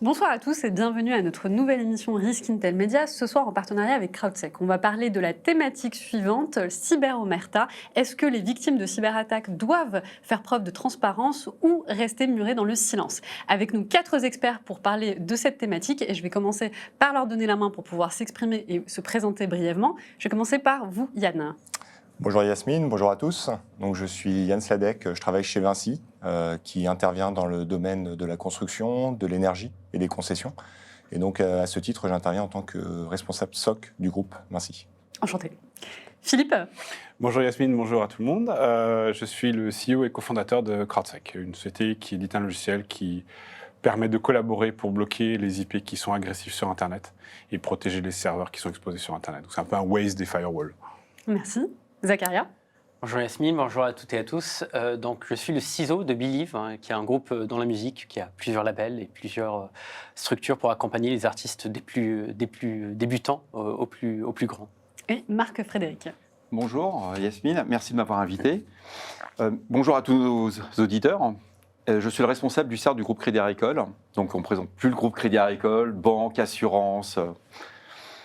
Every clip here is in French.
Bonsoir à tous et bienvenue à notre nouvelle émission Risk Intel Media, ce soir en partenariat avec CrowdSec. On va parler de la thématique suivante, cyber-omerta. Est-ce que les victimes de cyberattaques doivent faire preuve de transparence ou rester murées dans le silence? Avec nous, 4 experts pour parler de cette thématique et je vais commencer par leur donner la main pour pouvoir s'exprimer et se présenter brièvement. Je vais commencer par vous, Yann. Bonjour Yasmine, bonjour à tous. Donc, je suis Yann Sladek, je travaille chez Vinci, qui intervient dans le domaine de la construction, de l'énergie et des concessions. Et donc, à ce titre, j'interviens en tant que responsable SOC du groupe Vinci. Enchanté. Philippe. Bonjour Yasmine, bonjour à tout le monde. Je suis le CEO et cofondateur de CrowdSec, une société qui édite un logiciel qui permet de collaborer pour bloquer les IP qui sont agressifs sur Internet et protéger les serveurs qui sont exposés sur Internet. Donc, c'est un peu un Waze des firewalls. Merci. Zacharia. Bonjour Yasmine, bonjour à toutes et à tous. Donc, je suis le CISO de Believe, qui est un groupe dans la musique qui a plusieurs labels et plusieurs structures pour accompagner les artistes des plus débutants aux plus grands. Et Marc Frédéric. Bonjour Yasmine, merci de m'avoir invité. Bonjour à tous nos auditeurs. Je suis le responsable du CERT du groupe Crédit Agricole. Donc on ne présente plus le groupe Crédit Agricole, banque, assurance.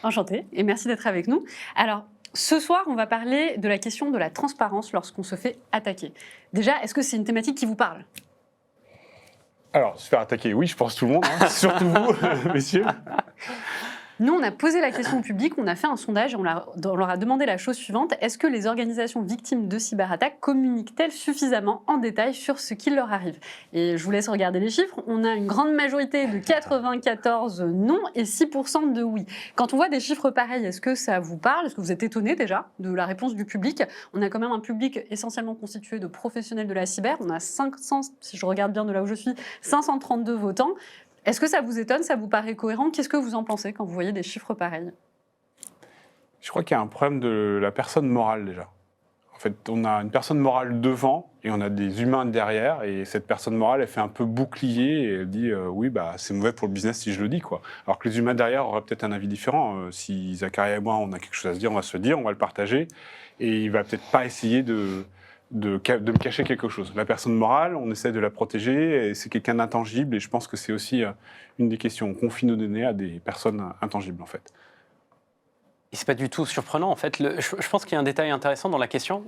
Enchanté et merci d'être avec nous. Alors, ce soir, on va parler de la question de la transparence lorsqu'on se fait attaquer. Déjà, est-ce que c'est une thématique qui vous parle ? Alors, se faire attaquer, oui, je pense tout le monde, hein, surtout vous, messieurs. Nous, on a posé la question au public, on a fait un sondage et on leur a demandé la chose suivante. Est-ce que les organisations victimes de cyberattaques communiquent-elles suffisamment en détail sur ce qui leur arrive? Et je vous laisse regarder les chiffres. On a une grande majorité de 94 non et 6% de oui. Quand on voit des chiffres pareils, est-ce que ça vous parle? Est-ce que vous êtes étonné déjà de la réponse du public? On a quand même un public essentiellement constitué de professionnels de la cyber. On a 500, si je regarde bien de là où je suis, 532 votants. Est-ce que ça vous étonne, ça vous paraît cohérent? Qu'est-ce que vous en pensez quand vous voyez des chiffres pareils? Je crois qu'il y a un problème de la personne morale déjà. En fait, on a une personne morale devant et on a des humains derrière. Et cette personne morale, elle fait un peu bouclier et elle dit oui, bah, c'est mauvais pour le business si je le dis, quoi. Alors que les humains derrière auraient peut-être un avis différent. Si Zacharia et moi, on a quelque chose à se dire, on va se le dire, on va le partager. Et il va peut-être pas essayer de me cacher quelque chose. La personne morale, on essaie de la protéger, et c'est quelqu'un d'intangible, et je pense que c'est aussi une des questions. On confie nos données à des personnes intangibles, en fait. Et c'est pas du tout surprenant, en fait. Je pense qu'il y a un détail intéressant dans la question.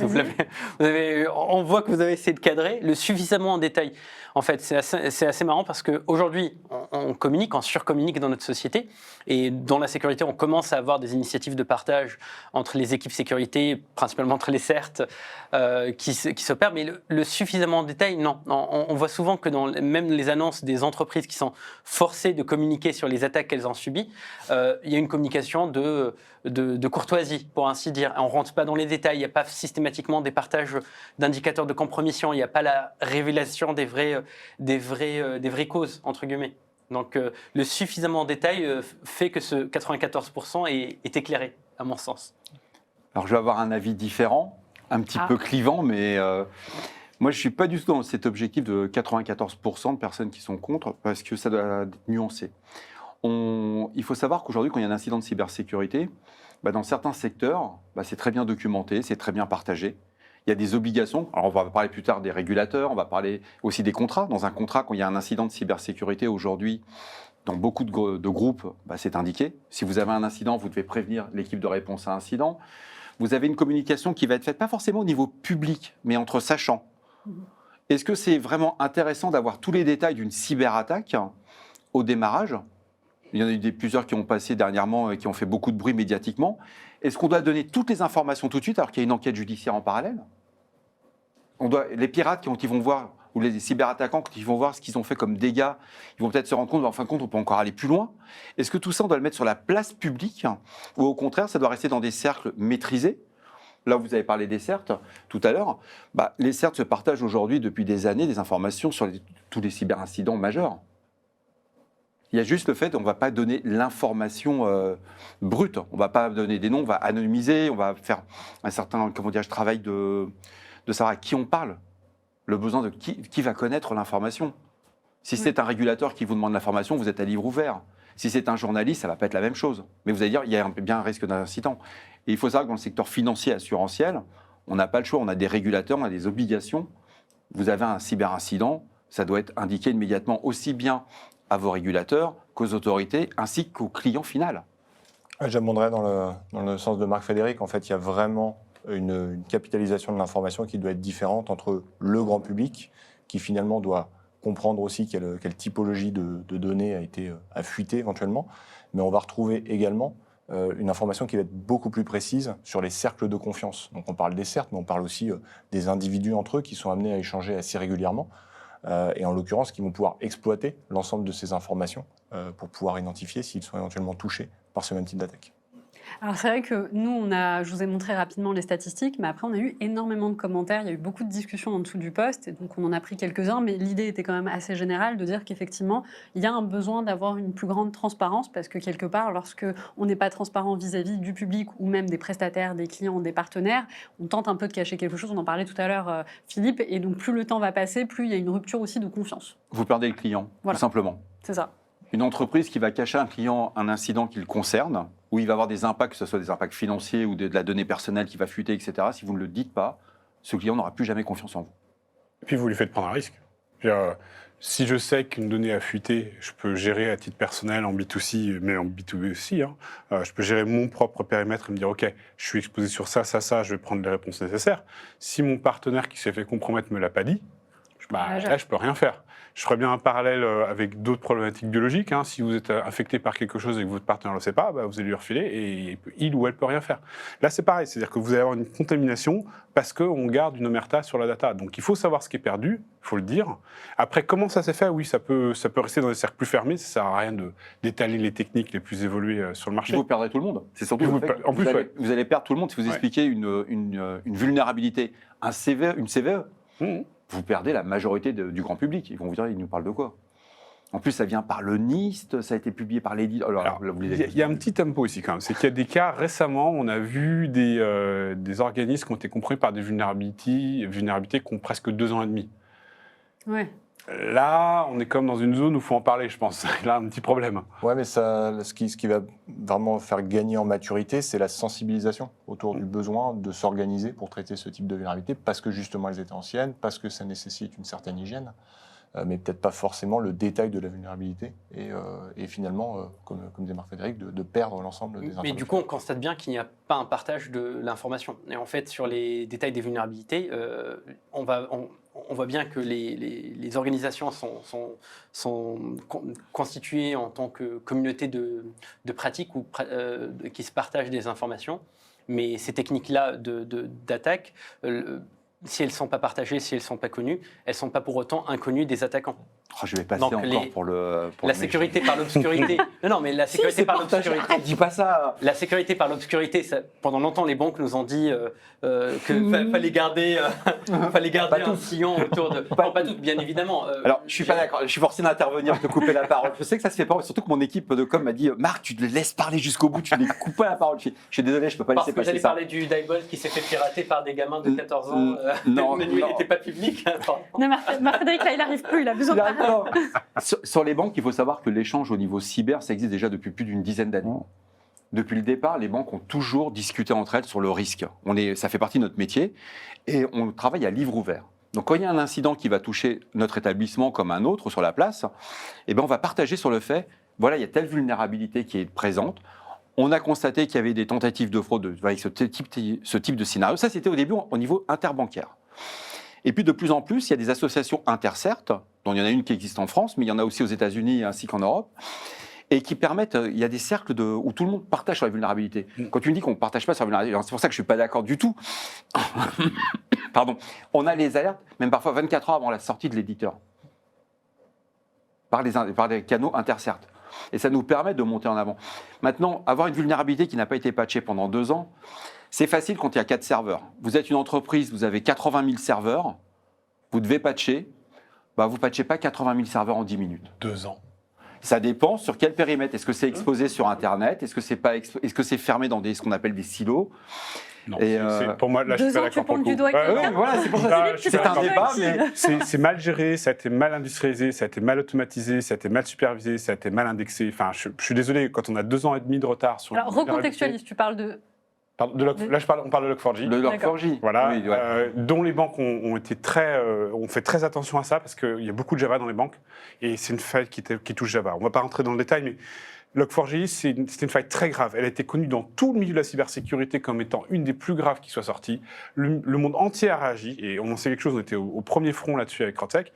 On voit que vous avez essayé de cadrer le suffisamment en détail. En fait, c'est assez marrant parce qu'aujourd'hui, on communique, on surcommunique dans notre société. Et dans la sécurité, on commence à avoir des initiatives de partage entre les équipes sécurité, principalement entre les CERT, qui s'opèrent. Mais le suffisamment en détail, non. On voit souvent que dans même les annonces des entreprises qui sont forcées de communiquer sur les attaques qu'elles ont subies, il y a une communication de courtoisie, pour ainsi dire. On ne rentre pas dans les détails, il n'y a pas systématiquement des partages d'indicateurs de compromission, il n'y a pas la révélation des vraies causes, entre guillemets. Donc le suffisamment en détail fait que ce 94% est éclairé, à mon sens. Alors je vais avoir un avis différent, un petit peu clivant, mais moi je ne suis pas du tout dans cet objectif de 94% de personnes qui sont contre, parce que ça doit être nuancé. Il faut savoir qu'aujourd'hui, quand il y a un incident de cybersécurité, dans certains secteurs, c'est très bien documenté, c'est très bien partagé. Il y a des obligations. Alors, on va parler plus tard des régulateurs, on va parler aussi des contrats. Dans un contrat, quand il y a un incident de cybersécurité aujourd'hui, dans beaucoup de groupes, c'est indiqué. Si vous avez un incident, vous devez prévenir l'équipe de réponse à incident. Vous avez une communication qui va être faite, pas forcément au niveau public, mais entre sachants. Est-ce que c'est vraiment intéressant d'avoir tous les détails d'une cyberattaque au démarrage ? Il y en a eu plusieurs qui ont passé dernièrement et qui ont fait beaucoup de bruit médiatiquement. Est-ce qu'on doit donner toutes les informations tout de suite alors qu'il y a une enquête judiciaire en parallèle? Les pirates, quand ils vont voir, ou les cyberattaquants, quand ils vont voir ce qu'ils ont fait comme dégâts, ils vont peut-être se rendre compte, en fin de compte, on peut encore aller plus loin. Est-ce que tout ça, on doit le mettre sur la place publique ou au contraire, ça doit rester dans des cercles maîtrisés? Là, vous avez parlé des CERT tout à l'heure. Les CERT se partagent aujourd'hui depuis des années des informations sur tous les cyberincidents majeurs. Il y a juste le fait qu'on ne va pas donner l'information brute. On ne va pas donner des noms, on va anonymiser, on va faire un certain travail de savoir à qui on parle. Le besoin de qui va connaître l'information. Si c'est un régulateur qui vous demande l'information, vous êtes à livre ouvert. Si c'est un journaliste, ça ne va pas être la même chose. Mais vous allez dire, il y a bien un risque d'incident. Et il faut savoir que dans le secteur financier assurantiel, on n'a pas le choix, on a des régulateurs, on a des obligations. Vous avez un cyberincident, ça doit être indiqué immédiatement aussi bien à vos régulateurs, qu'aux autorités, ainsi qu'au client final. J'abonderais dans le sens de Marc-Frédéric. En fait, il y a vraiment une capitalisation de l'information qui doit être différente entre le grand public, qui finalement doit comprendre aussi quelle typologie de données a été fuitée éventuellement, mais on va retrouver également une information qui va être beaucoup plus précise sur les cercles de confiance. Donc on parle des cercles, mais on parle aussi des individus entre eux qui sont amenés à échanger assez régulièrement, et en l'occurrence qui vont pouvoir exploiter l'ensemble de ces informations pour pouvoir identifier s'ils sont éventuellement touchés par ce même type d'attaque. Alors c'est vrai que nous, je vous ai montré rapidement les statistiques, mais après on a eu énormément de commentaires, il y a eu beaucoup de discussions en dessous du post, et donc on en a pris quelques-uns, mais l'idée était quand même assez générale de dire qu'effectivement, il y a un besoin d'avoir une plus grande transparence, parce que quelque part, lorsque on n'est pas transparent vis-à-vis du public, ou même des prestataires, des clients, des partenaires, on tente un peu de cacher quelque chose, on en parlait tout à l'heure, Philippe, et donc plus le temps va passer, plus il y a une rupture aussi de confiance. Vous perdez le client, Voilà. tout simplement. C'est ça. Une entreprise qui va cacher à un client un incident qui le concerne, où il va avoir des impacts, que ce soit des impacts financiers ou de la donnée personnelle qui va fuiter, etc., si vous ne le dites pas, ce client n'aura plus jamais confiance en vous. Et puis vous lui faites prendre un risque. Si je sais qu'une donnée a fuité, je peux gérer à titre personnel en B2C, mais en B2B aussi. Je peux gérer mon propre périmètre et me dire, OK, je suis exposé sur ça, je vais prendre les réponses nécessaires. Si mon partenaire qui s'est fait compromettre ne me l'a pas dit, là, je ne peux rien faire. Je ferais bien un parallèle avec d'autres problématiques biologiques. Si vous êtes infecté par quelque chose et que votre partenaire ne le sait pas, vous allez lui refiler et il ou elle ne peut rien faire. Là, c'est pareil. C'est-à-dire que vous allez avoir une contamination parce qu'on garde une omerta sur la data. Donc, il faut savoir ce qui est perdu, il faut le dire. Après, comment ça s'est fait? Oui, ça peut rester dans des cercles plus fermés. Ça ne sert à rien d'étaler les techniques les plus évoluées sur le marché. Vous perdrez tout le monde. C'est surtout vous allez perdre tout le monde si vous expliquez une vulnérabilité, une CVE. Vous perdez la majorité du grand public. Ils vont vous dire, ils nous parlent de quoi? En plus, ça vient par le NIST, ça a été publié par l'éditeur. Il y a un petit tempo ici quand même. C'est qu'il y a des cas, récemment, on a vu des organismes qui ont été compris par des vulnérabilités qui ont presque 2 ans et demi. Ouais. Là, on est comme dans une zone où il faut en parler, je pense. Là, un petit problème. Ouais, mais ce qui va vraiment faire gagner en maturité, c'est la sensibilisation autour du besoin de s'organiser pour traiter ce type de vulnérabilité, parce que justement elles étaient anciennes, parce que ça nécessite une certaine hygiène, mais peut-être pas forcément le détail de la vulnérabilité, et finalement, comme disait Marc-Frédéric, de perdre l'ensemble des informations. Mais du coup, on constate bien qu'il n'y a pas un partage de l'information. Et en fait, sur les détails des vulnérabilités, on voit bien que les organisations sont constituées en tant que communauté de pratiques qui se partagent des informations. Mais ces techniques-là d'attaque, si elles ne sont pas partagées, si elles ne sont pas connues, elles ne sont pas pour autant inconnues des attaquants. Oh, je vais passer encore pour la sécurité par l'obscurité. Non, mais la sécurité par l'obscurité. Dis pas ça. La sécurité par l'obscurité. Pendant longtemps, les banques nous ont dit qu'il fallait garder un sillon autour de. Pas toutes, bien évidemment. Alors, je suis pas d'accord. Je suis forcé d'intervenir, de couper la parole. Je sais que ça se fait pas. Surtout que mon équipe de com m'a dit, Marc, tu te laisses parler jusqu'au bout. Tu ne coupes pas la parole. Je suis désolé, je peux pas laisser passer ça. Parce que j'allais parler du Diebold qui s'est fait pirater par des gamins de 14 ans. Non, mais lui, il n'était pas public. Non, Marc-Frédéric, là, il n'arrive plus. Il a besoin de parler. Sur les banques, il faut savoir que l'échange au niveau cyber, ça existe déjà depuis plus d'une dizaine d'années. Depuis le départ, les banques ont toujours discuté entre elles sur le risque. Ça fait partie de notre métier et on travaille à livre ouvert. Donc quand il y a un incident qui va toucher notre établissement comme un autre sur la place, on va partager sur le fait, voilà, il y a telle vulnérabilité qui est présente. On a constaté qu'il y avait des tentatives de fraude avec ce type de scénario. Ça, c'était au début au niveau interbancaire. Et puis de plus en plus, il y a des associations intercertes, dont il y en a une qui existe en France, mais il y en a aussi aux États-Unis ainsi qu'en Europe, et qui permettent, il y a des cercles où tout le monde partage sur la vulnérabilité. Quand tu me dis qu'on ne partage pas sur la vulnérabilité, c'est pour ça que je ne suis pas d'accord du tout. Pardon. On a les alertes, même parfois 24 heures avant la sortie de l'éditeur, par des canaux intercertes. Et ça nous permet de monter en avant. Maintenant, avoir une vulnérabilité qui n'a pas été patchée pendant 2 ans, c'est facile quand il y a 4 serveurs. Vous êtes une entreprise, vous avez 80 000 serveurs, vous devez patcher, vous ne patchez pas 80 000 serveurs en 10 minutes. 2 ans. Ça dépend sur quel périmètre. Est-ce que c'est exposé sur Internet? Est-ce que c'est fermé dans ce qu'on appelle des silos? Non, pour moi, là, je suis pas d'accord pour le coup. Du doigt voilà, c'est pour ça. C'est un débat, mais c'est mal géré, ça a été mal industrialisé, ça a été mal automatisé, ça a été mal supervisé, ça a été mal indexé. Enfin, je suis désolé, quand on a 2 ans et demi de retard sur. Alors, recontextualise, tu parles de. Pardon, on parle de Log4j. Le Log4j. Voilà, Oui, ouais. dont les banques ont fait très attention à ça parce qu'il y a beaucoup de Java dans les banques et c'est une faille qui touche Java. On ne va pas rentrer dans le détail, mais Log4j, c'était une faille très grave. Elle a été connue dans tout le milieu de la cybersécurité comme étant une des plus graves qui soit sortie. Le monde entier a réagi et on en sait quelque chose, on était au premier front là-dessus avec Crotech.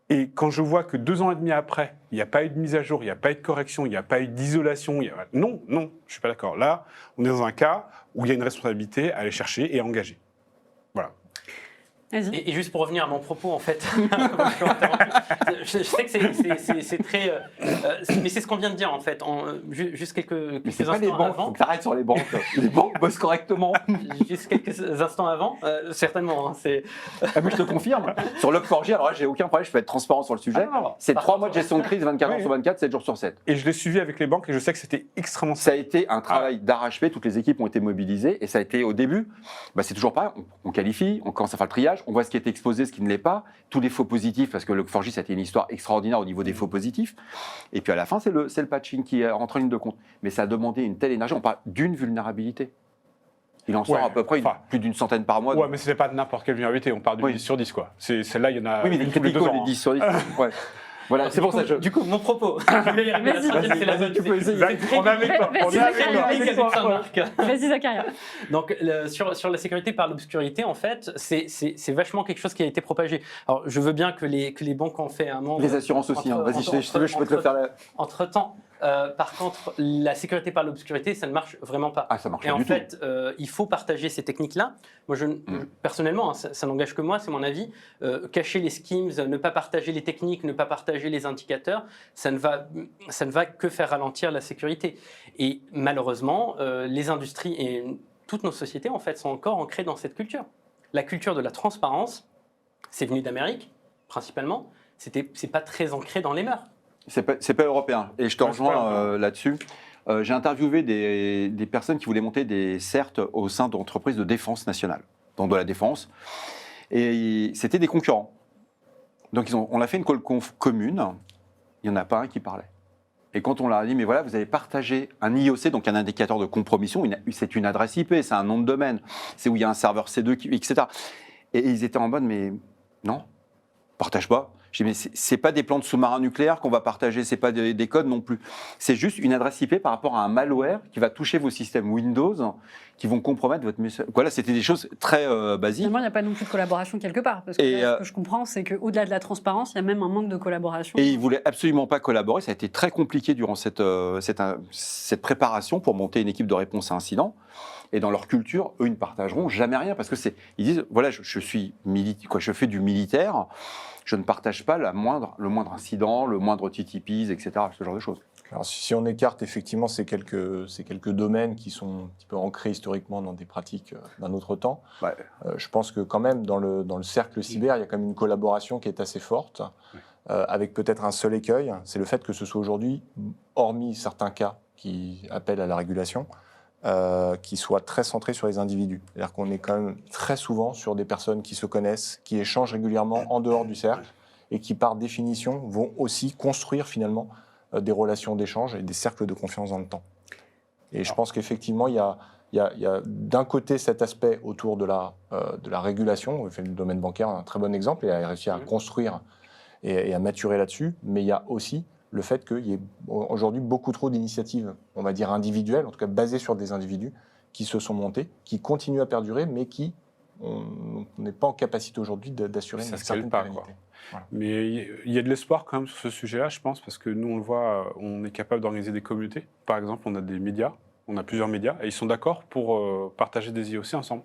Et quand je vois que 2 ans et demi après, il n'y a pas eu de mise à jour, il n'y a pas eu de correction, il n'y a pas eu d'isolation, non, je ne suis pas d'accord. Là, on est dans un cas où il y a une responsabilité à aller chercher et à engager. Voilà. Vas-y. Et juste pour revenir à mon propos, en fait, je sais que c'est très... mais c'est ce qu'on vient de dire, en fait. Juste quelques Mais c'est pas instants les banques, avant. faut que t'arrêtes sur les banques. Les banques bossent correctement. Juste quelques instants avant, certainement. Hein, Ah, mais je te confirme. Sur Log4j, alors là, j'ai aucun problème, je peux être transparent sur le sujet. C'est 3 mois de gestion de crise, 24 heures sur 24, 7 jours sur 7. Et je l'ai suivi avec les banques et je sais que c'était extrêmement Ça a été un travail d'arrache-pied, toutes les équipes ont été mobilisées et ça a été au début, c'est toujours pareil, on qualifie, on commence à faire le triage, on voit ce qui est exposé, ce qui ne l'est pas, tous les faux positifs, parce que Log4j, ça a été une histoire extraordinaire au niveau des faux positifs. Et puis à la fin, c'est le patching qui rentre en ligne de compte. Mais ça a demandé une telle énergie, on parle d'une vulnérabilité. Il en sort à peu près plus d'une centaine par mois. Ouais, mais c'était pas de n'importe quelle vulnérabilité, on parle de 10 sur 10, quoi. Celle-là, il y en a. Oui, mais les tous les 2 critiques, ans. les 10 sur 10. Ouais. Voilà, c'est pour ça que je... Du coup, mon propos. C'est la bonne. tu peux essayer. On est avec toi. On est avec toi. Vas-y, Zacharia. Donc, sur la sécurité par l'obscurité, en fait, c'est vachement quelque chose qui a été propagé. Alors, je veux bien que les banques en fait un nombre. Les assurances aussi, vas-y, je peux te le faire là. Entre-temps, par contre, la sécurité par l'obscurité, ça ne marche vraiment pas. Ah, ça marche Et pas en du fait, il faut partager ces techniques-là. Moi, personnellement, hein, ça n'engage que moi, c'est mon avis. Cacher les schemes, ne pas partager les techniques, ne pas partager les indicateurs, ça ne va que faire ralentir la sécurité. Et malheureusement, les industries et toutes nos sociétés, en fait, sont encore ancrées dans cette culture. La culture de la transparence, c'est venu d'Amérique, principalement. C'est pas très ancré dans les mœurs. C'est pas européen. Et je te rejoins là-dessus. J'ai interviewé des personnes qui voulaient monter des CERT au sein d'entreprises de défense nationale, donc de la défense. Et c'était des concurrents. Donc on a fait une call conf commune, il n'y en a pas un qui parlait. Et quand on leur a dit, mais voilà, vous avez partagé un IOC, donc un indicateur de compromission, c'est une adresse IP, c'est un nom de domaine, c'est où il y a un serveur C2, etc. Et ils étaient en mode, mais non, partage pas. Je dis, mais c'est pas des plans de sous-marins nucléaires qu'on va partager, c'est pas des codes non plus. C'est juste une adresse IP par rapport à un malware qui va toucher vos systèmes Windows, qui vont compromettre votre message. Voilà, c'était des choses très basiques. Finalement, il n'y a pas non plus de collaboration quelque part. Parce que là, ce que je comprends, c'est qu'au-delà de la transparence, il y a même un manque de collaboration. Et ils ne voulaient absolument pas collaborer. Ça a été très compliqué durant cette préparation pour monter une équipe de réponse à incident. Et dans leur culture, eux, ils ne partageront jamais rien parce que ils disent, voilà, je fais du militaire, je ne partage pas le moindre incident, le moindre TTPs, etc., ce genre de choses. Alors, si on écarte effectivement ces quelques domaines qui sont un petit peu ancrés historiquement dans des pratiques d'un autre temps, Ouais. Je pense que quand même dans le cercle cyber, il y a quand même une collaboration qui est assez forte, avec peut-être un seul écueil, c'est le fait que ce soit aujourd'hui, hormis certains cas qui appellent à la régulation, qui soit très centré sur les individus. C'est-à-dire qu'on est quand même très souvent sur des personnes qui se connaissent, qui échangent régulièrement en dehors du cercle et qui, par définition, vont aussi construire finalement des relations d'échange et des cercles de confiance dans le temps. Et je pense qu'effectivement, il y a d'un côté cet aspect autour de la régulation, le domaine bancaire, un très bon exemple, et a réussi à construire et à maturer là-dessus, mais il y a aussi le fait qu'il y ait aujourd'hui beaucoup trop d'initiatives, on va dire individuelles, en tout cas basées sur des individus, qui se sont montées, qui continuent à perdurer, mais qui on n'est pas en capacité aujourd'hui d'assurer une certaine pérennité. Voilà. Mais il y a de l'espoir quand même sur ce sujet-là, je pense, parce que nous, on le voit, on est capable d'organiser des communautés. Par exemple, on a des médias, on a plusieurs médias, et ils sont d'accord pour partager des IOC ensemble.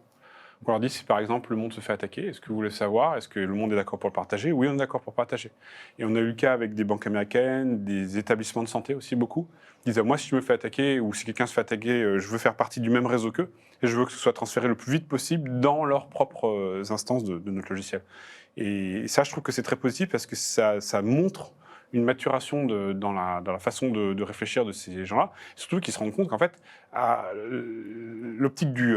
On leur dit, si par exemple le monde se fait attaquer, est-ce que vous voulez savoir, est-ce que le monde est d'accord pour le partager? Oui, on est d'accord pour partager. Et on a eu le cas avec des banques américaines, des établissements de santé aussi, beaucoup. Ils disaient, moi, si je me fais attaquer ou si quelqu'un se fait attaquer, je veux faire partie du même réseau qu'eux et je veux que ce soit transféré le plus vite possible dans leurs propres instances de notre logiciel. Et ça, je trouve que c'est très positif parce que ça montre une maturation dans la façon de réfléchir de ces gens-là, surtout qu'ils se rendent compte qu'en fait, l'optique du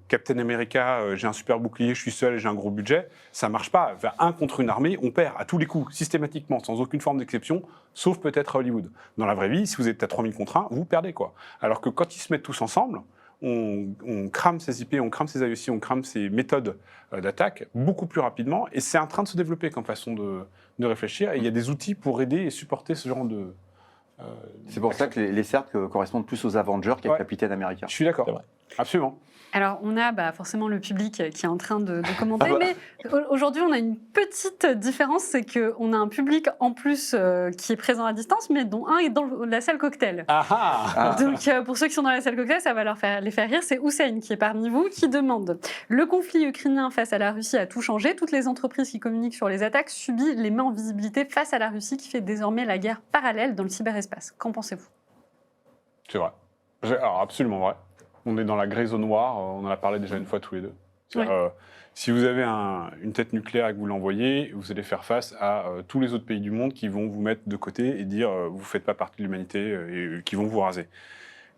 Captain America, j'ai un super bouclier, je suis seul et j'ai un gros budget, ça marche pas. Enfin, un contre une armée, on perd à tous les coups, systématiquement, sans aucune forme d'exception, sauf peut-être à Hollywood. Dans la vraie vie, si vous êtes à 3000 contre 1, vous perdez, quoi. Alors que quand ils se mettent tous ensemble, on crame ces IP, on crame ces IOC, on crame ces méthodes d'attaque beaucoup plus rapidement. Et c'est en train de se développer comme façon de réfléchir. Et il y a des outils pour aider et supporter ce genre de... C'est pour ça que les CERT correspondent plus aux Avengers qu'à Capitaine Américain. Je suis d'accord. Absolument. Alors, on a forcément le public qui est en train de commenter, mais aujourd'hui, on a une petite différence, c'est qu'on a un public en plus qui est présent à distance, mais dont un est dans la salle cocktail. Donc, pour ceux qui sont dans la salle cocktail, ça va les faire rire. C'est Hussein qui est parmi vous, qui demande « Le conflit ukrainien face à la Russie a tout changé. Toutes les entreprises qui communiquent sur les attaques subissent les mains en visibilité face à la Russie qui fait désormais la guerre parallèle dans le cyberespace. » Qu'en pensez-vous? C'est vrai. Alors, absolument vrai. On est dans la grey zone noire, on en a parlé déjà une fois tous les deux. Oui. Si vous avez une tête nucléaire et que vous l'envoyez, vous allez faire face à tous les autres pays du monde qui vont vous mettre de côté et dire vous ne faites pas partie de l'humanité et qui vont vous raser.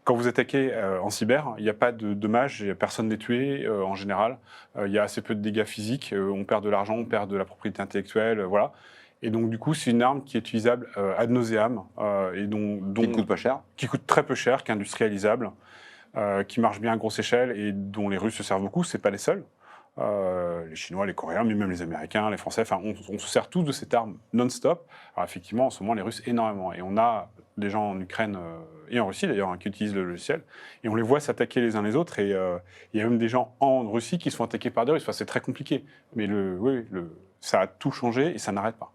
Quand vous attaquez en cyber, il n'y a pas de dommages, personne n'est tué en général. Il y a assez peu de dégâts physiques, on perd de l'argent, on perd de la propriété intellectuelle, voilà. Et donc, du coup, c'est une arme qui est utilisable ad nauseam et Qui ne coûte pas cher. qui coûte très peu cher, qui est industrialisable. Qui marche bien à grosse échelle et dont les Russes se servent beaucoup, ce n'est pas les seuls. Les Chinois, les Coréens, mais même les Américains, les Français, on se sert tous de cette arme non-stop. Alors effectivement, en ce moment, les Russes, énormément. Et on a des gens en Ukraine et en Russie, d'ailleurs, qui utilisent le logiciel. Et on les voit s'attaquer les uns les autres. Et il y a même des gens en Russie qui se font attaquer par des Russes. Enfin, c'est très compliqué. Mais ça a tout changé et ça n'arrête pas.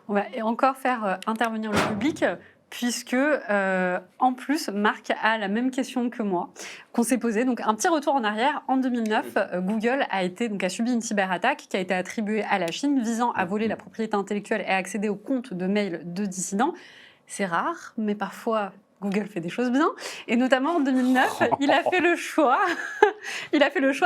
On va encore faire intervenir le public. Puisque, en plus, Marc a la même question que moi, qu'on s'est posée. Donc, un petit retour en arrière. En 2009, Google a subi une cyberattaque qui a été attribuée à la Chine, visant à voler la propriété intellectuelle et à accéder aux comptes de mail de dissidents. C'est rare, mais parfois... Google fait des choses bien, et notamment en 2009, il a fait le choix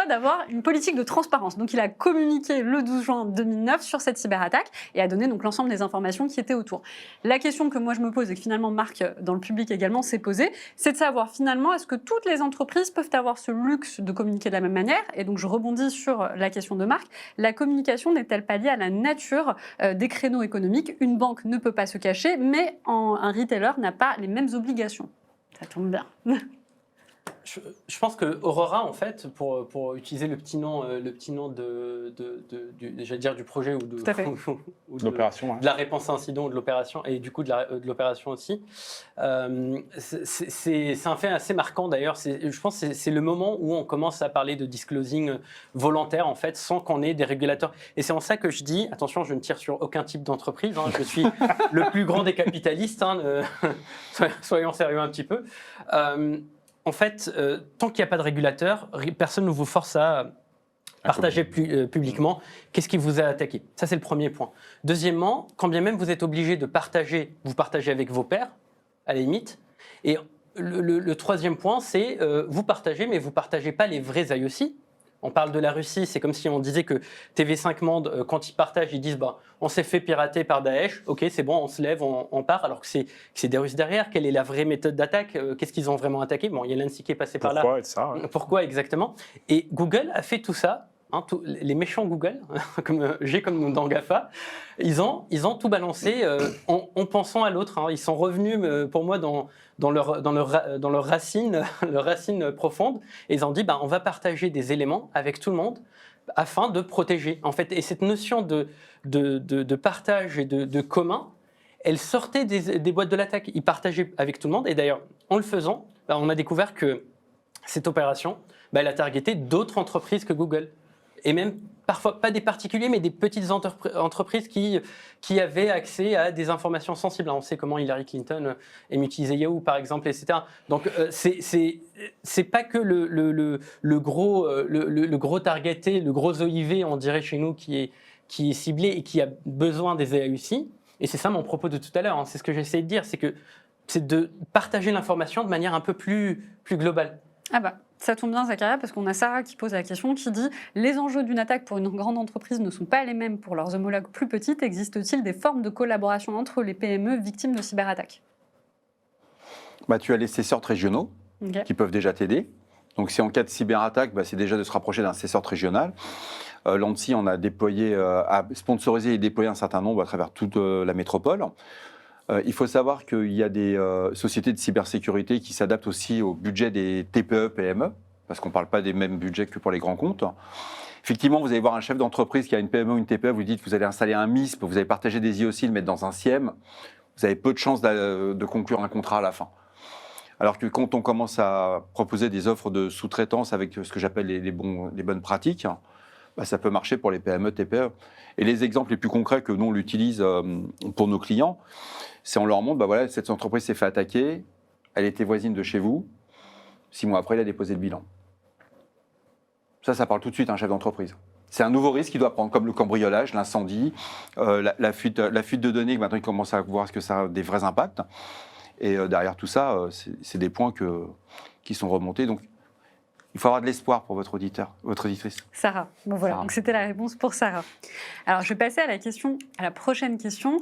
d'avoir une politique de transparence. Donc il a communiqué le 12 juin 2009 sur cette cyberattaque et a donné donc l'ensemble des informations qui étaient autour. La question que moi je me pose et que finalement Marc dans le public également s'est posée, c'est de savoir finalement est-ce que toutes les entreprises peuvent avoir ce luxe de communiquer de la même manière? Et donc je rebondis sur la question de Marc. La communication n'est-elle pas liée à la nature des créneaux économiques? Une banque ne peut pas se cacher, mais un retailer n'a pas les mêmes obligations. Ça tombe bien. Je pense que Aurora, en fait, pour utiliser le petit nom j'allais dire du projet ou de l'opération, de la réponse à incident ou de l'opération, et du coup de l'opération aussi, c'est un fait assez marquant d'ailleurs. Je pense que c'est le moment où on commence à parler de disclosing volontaire, en fait, sans qu'on ait des régulateurs. Et c'est en ça que je dis, attention, je ne tire sur aucun type d'entreprise, hein, je suis le plus grand des capitalistes, hein, soyons sérieux un petit peu. En fait, tant qu'il n'y a pas de régulateur, personne ne vous force à partager publiquement qu'est-ce qui vous a attaqué. Ça, c'est le premier point. Deuxièmement, quand bien même vous êtes obligé de partager, vous partagez avec vos pairs, à la limite. Et le troisième point, c'est vous partagez, mais vous ne partagez pas les vrais IOC. On parle de la Russie, c'est comme si on disait que TV5 Monde, quand ils partagent, ils disent on s'est fait pirater par Daesh, ok, c'est bon, on se lève, on part, alors que c'est des Russes derrière. Quelle est la vraie méthode d'attaque? Qu'est-ce qu'ils ont vraiment attaqué? Bon, il y a l'ANSSI qui est passé par là. Pourquoi ça, ouais. Pourquoi exactement? Et Google a fait tout ça. Les méchants Google, comme dans GAFA, ils ont tout balancé en pensant à l'autre. Hein. Ils sont revenus, pour moi, dans leur racine profonde, et ils ont dit on va partager des éléments avec tout le monde afin de protéger. En fait, et cette notion de partage et de commun, elle sortait des boîtes de l'attaque. Ils partageaient avec tout le monde, et d'ailleurs, en le faisant, on a découvert que cette opération, elle a targeté d'autres entreprises que Google. Et même parfois pas des particuliers, mais des petites entreprises qui avaient accès à des informations sensibles. On sait comment Hillary Clinton aime utiliser Yahoo, par exemple, etc. Donc, c'est pas que le gros targeté, le gros OIV, on dirait chez nous, qui est ciblé et qui a besoin des AUC. Et c'est ça mon propos de tout à l'heure. Hein. C'est ce que j'essaie de dire, c'est de partager l'information de manière un peu plus globale. Ah bah, ça tombe bien, Zakaria, parce qu'on a Sarah qui pose la question, qui dit « Les enjeux d'une attaque pour une grande entreprise ne sont pas les mêmes pour leurs homologues plus petites. Existe-t-il des formes de collaboration entre les PME victimes de cyberattaques ?» Tu as les CSORT régionaux qui peuvent déjà t'aider. Donc, si en cas de cyberattaque, c'est déjà de se rapprocher d'un CSORT régional. L'ANSSI, on a déployé, a sponsorisé et déployé un certain nombre à travers toute la métropole. Il faut savoir qu'il y a des sociétés de cybersécurité qui s'adaptent aussi au budget des TPE, PME, parce qu'on ne parle pas des mêmes budgets que pour les grands comptes. Effectivement, vous allez voir un chef d'entreprise qui a une PME ou une TPE, vous dites vous allez installer un MISP, vous allez partager des IOC, le mettre dans un SIEM, vous avez peu de chances de conclure un contrat à la fin. Alors que quand on commence à proposer des offres de sous-traitance avec ce que j'appelle les bonnes pratiques, bah, ça peut marcher pour les PME, TPE. Et les exemples les plus concrets que nous, on l'utilise pour nos clients, c'est on leur montre, bah voilà, cette entreprise s'est fait attaquer, elle était voisine de chez vous, 6 mois après, il a déposé le bilan. Ça parle tout de suite à un chef d'entreprise. C'est un nouveau risque qu'il doit prendre, comme le cambriolage, l'incendie, la fuite de données, que maintenant il commence à voir que ça a des vrais impacts. Et derrière tout ça, c'est des points qui sont remontés. Donc, il faut avoir de l'espoir pour votre auditeur, votre auditrice. Sarah. Bon voilà, Sarah. donc c'était la réponse pour Sarah. Alors je vais passer à la prochaine question.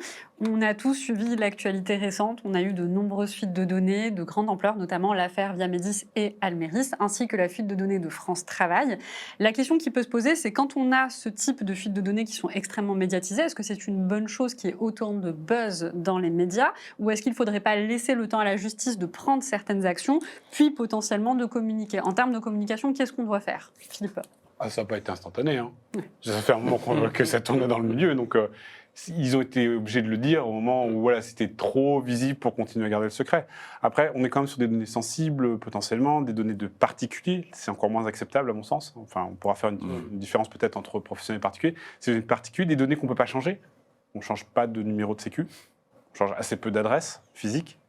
On a tous suivi l'actualité récente. On a eu de nombreuses fuites de données de grande ampleur, notamment l'affaire Viamedis et Almeris, ainsi que la fuite de données de France Travail. La question qui peut se poser, c'est quand on a ce type de fuites de données qui sont extrêmement médiatisées, est-ce que c'est une bonne chose qu'il y ait autant de buzz dans les médias, ou est-ce qu'il ne faudrait pas laisser le temps à la justice de prendre certaines actions, puis potentiellement de communiquer? En termes de communication, qu'est-ce qu'on doit faire, Philippe? Ça n'a pas été instantané. Hein. Ça fait un moment que ça tourne dans le milieu. Donc, ils ont été obligés de le dire au moment où voilà, c'était trop visible pour continuer à garder le secret. Après, on est quand même sur des données sensibles, potentiellement, des données de particuliers. C'est encore moins acceptable, à mon sens. Enfin, on pourra faire une différence peut-être entre professionnels et particuliers. C'est des particuliers, des données qu'on ne peut pas changer. On ne change pas de numéro de sécu. On change assez peu d'adresses physiques.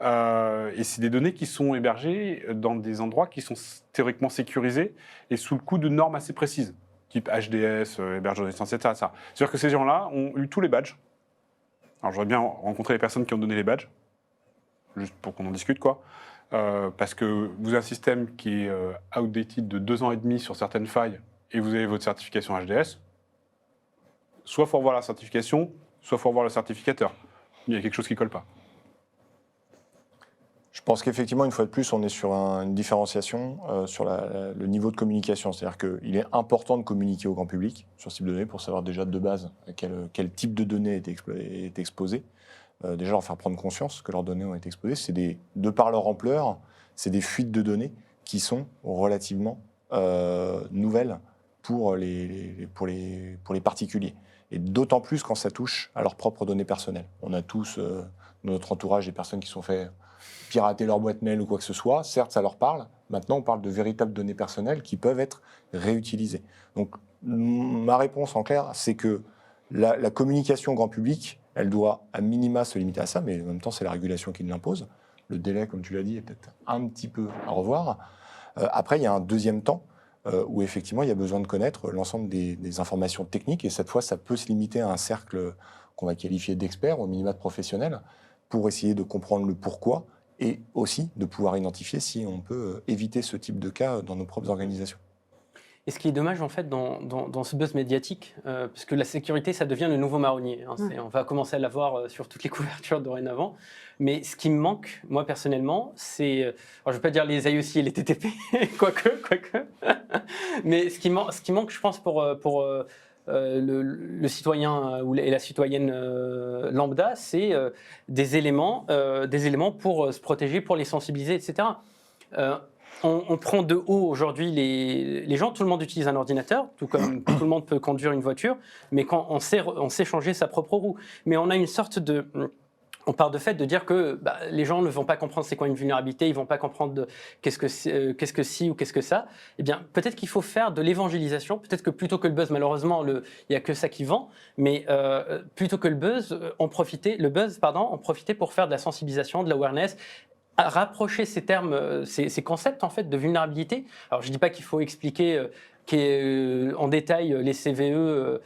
Et c'est des données qui sont hébergées dans des endroits qui sont théoriquement sécurisés et sous le coup de normes assez précises, type HDS, hébergeur de distance, etc. C'est-à-dire que ces gens-là ont eu tous les badges. Alors j'aurais bien rencontré les personnes qui ont donné les badges, juste pour qu'on en discute, quoi. Parce que vous avez un système qui est outdated de 2 ans et demi sur certaines failles et vous avez votre certification HDS, soit il faut revoir la certification, soit il faut revoir le certificateur. Il y a quelque chose qui ne colle pas. Je pense qu'effectivement, une fois de plus, on est sur une différenciation sur le niveau de communication. C'est-à-dire qu'il est important de communiquer au grand public sur ce type de données pour savoir déjà de base quel type de données est exposé. Déjà, leur faire prendre conscience que leurs données ont été exposées. De par leur ampleur, c'est des fuites de données qui sont relativement nouvelles pour les particuliers. Et d'autant plus quand ça touche à leurs propres données personnelles. On a tous, dans notre entourage, des personnes qui sont fait pirater leur boîte mail ou quoi que ce soit. Certes, ça leur parle. Maintenant, on parle de véritables données personnelles qui peuvent être réutilisées. Donc, ma réponse en clair, c'est que la communication grand public, elle doit à minima se limiter à ça, mais en même temps, c'est la régulation qui l'impose. Le délai, comme tu l'as dit, est peut-être un petit peu à revoir. Après, il y a un deuxième temps où effectivement, il y a besoin de connaître l'ensemble des informations techniques, et cette fois, ça peut se limiter à un cercle qu'on va qualifier d'experts, au minima de professionnels, pour essayer de comprendre le pourquoi, et aussi de pouvoir identifier si on peut éviter ce type de cas dans nos propres organisations. Et ce qui est dommage, en fait, dans ce buzz médiatique, parce que la sécurité, ça devient le nouveau marronnier. Hein, on va commencer à l'avoir sur toutes les couvertures dorénavant. Mais ce qui me manque, moi, personnellement, c'est... alors, je ne vais pas dire les IOC et les TTP, quoique. Mais ce qui manque, je pense, pour le citoyen et la citoyenne lambda, c'est des éléments pour se protéger, pour les sensibiliser, etc. On prend de haut aujourd'hui les gens. Tout le monde utilise un ordinateur, tout comme tout le monde peut conduire une voiture, mais quand on sait changer sa propre roue. Mais on a une sorte de... On part de fait de dire que les gens ne vont pas comprendre c'est quoi une vulnérabilité, ils ne vont pas comprendre qu'est-ce que si ou qu'est-ce que ça. Eh bien, peut-être qu'il faut faire de l'évangélisation. Peut-être que plutôt que le buzz, malheureusement, il n'y a que ça qui vend. Mais plutôt que le buzz, on profitait pour faire de la sensibilisation, de l'awareness, à rapprocher ces termes, ces concepts en fait de vulnérabilité. Alors, je ne dis pas qu'il faut expliquer en détail les CVE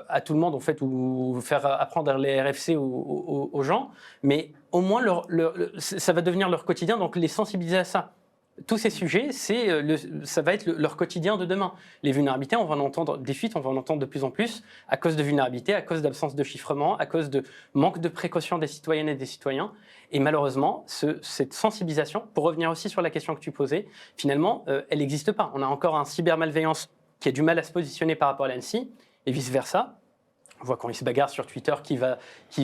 à tout le monde en fait, ou faire apprendre les RFC aux gens, mais au moins ça va devenir leur quotidien, donc les sensibiliser à ça. Tous ces sujets, ça va être leur quotidien de demain. Les vulnérabilités, on va en entendre des fuites, on va en entendre de plus en plus à cause de vulnérabilités, à cause d'absence de chiffrement, à cause de manque de précaution des citoyennes et des citoyens. Et malheureusement, cette sensibilisation, pour revenir aussi sur la question que tu posais, finalement, elle n'existe pas. On a encore un cybermalveillance qui a du mal à se positionner par rapport à l'ANSSI, et vice-versa. On voit quand il se bagarre sur Twitter qui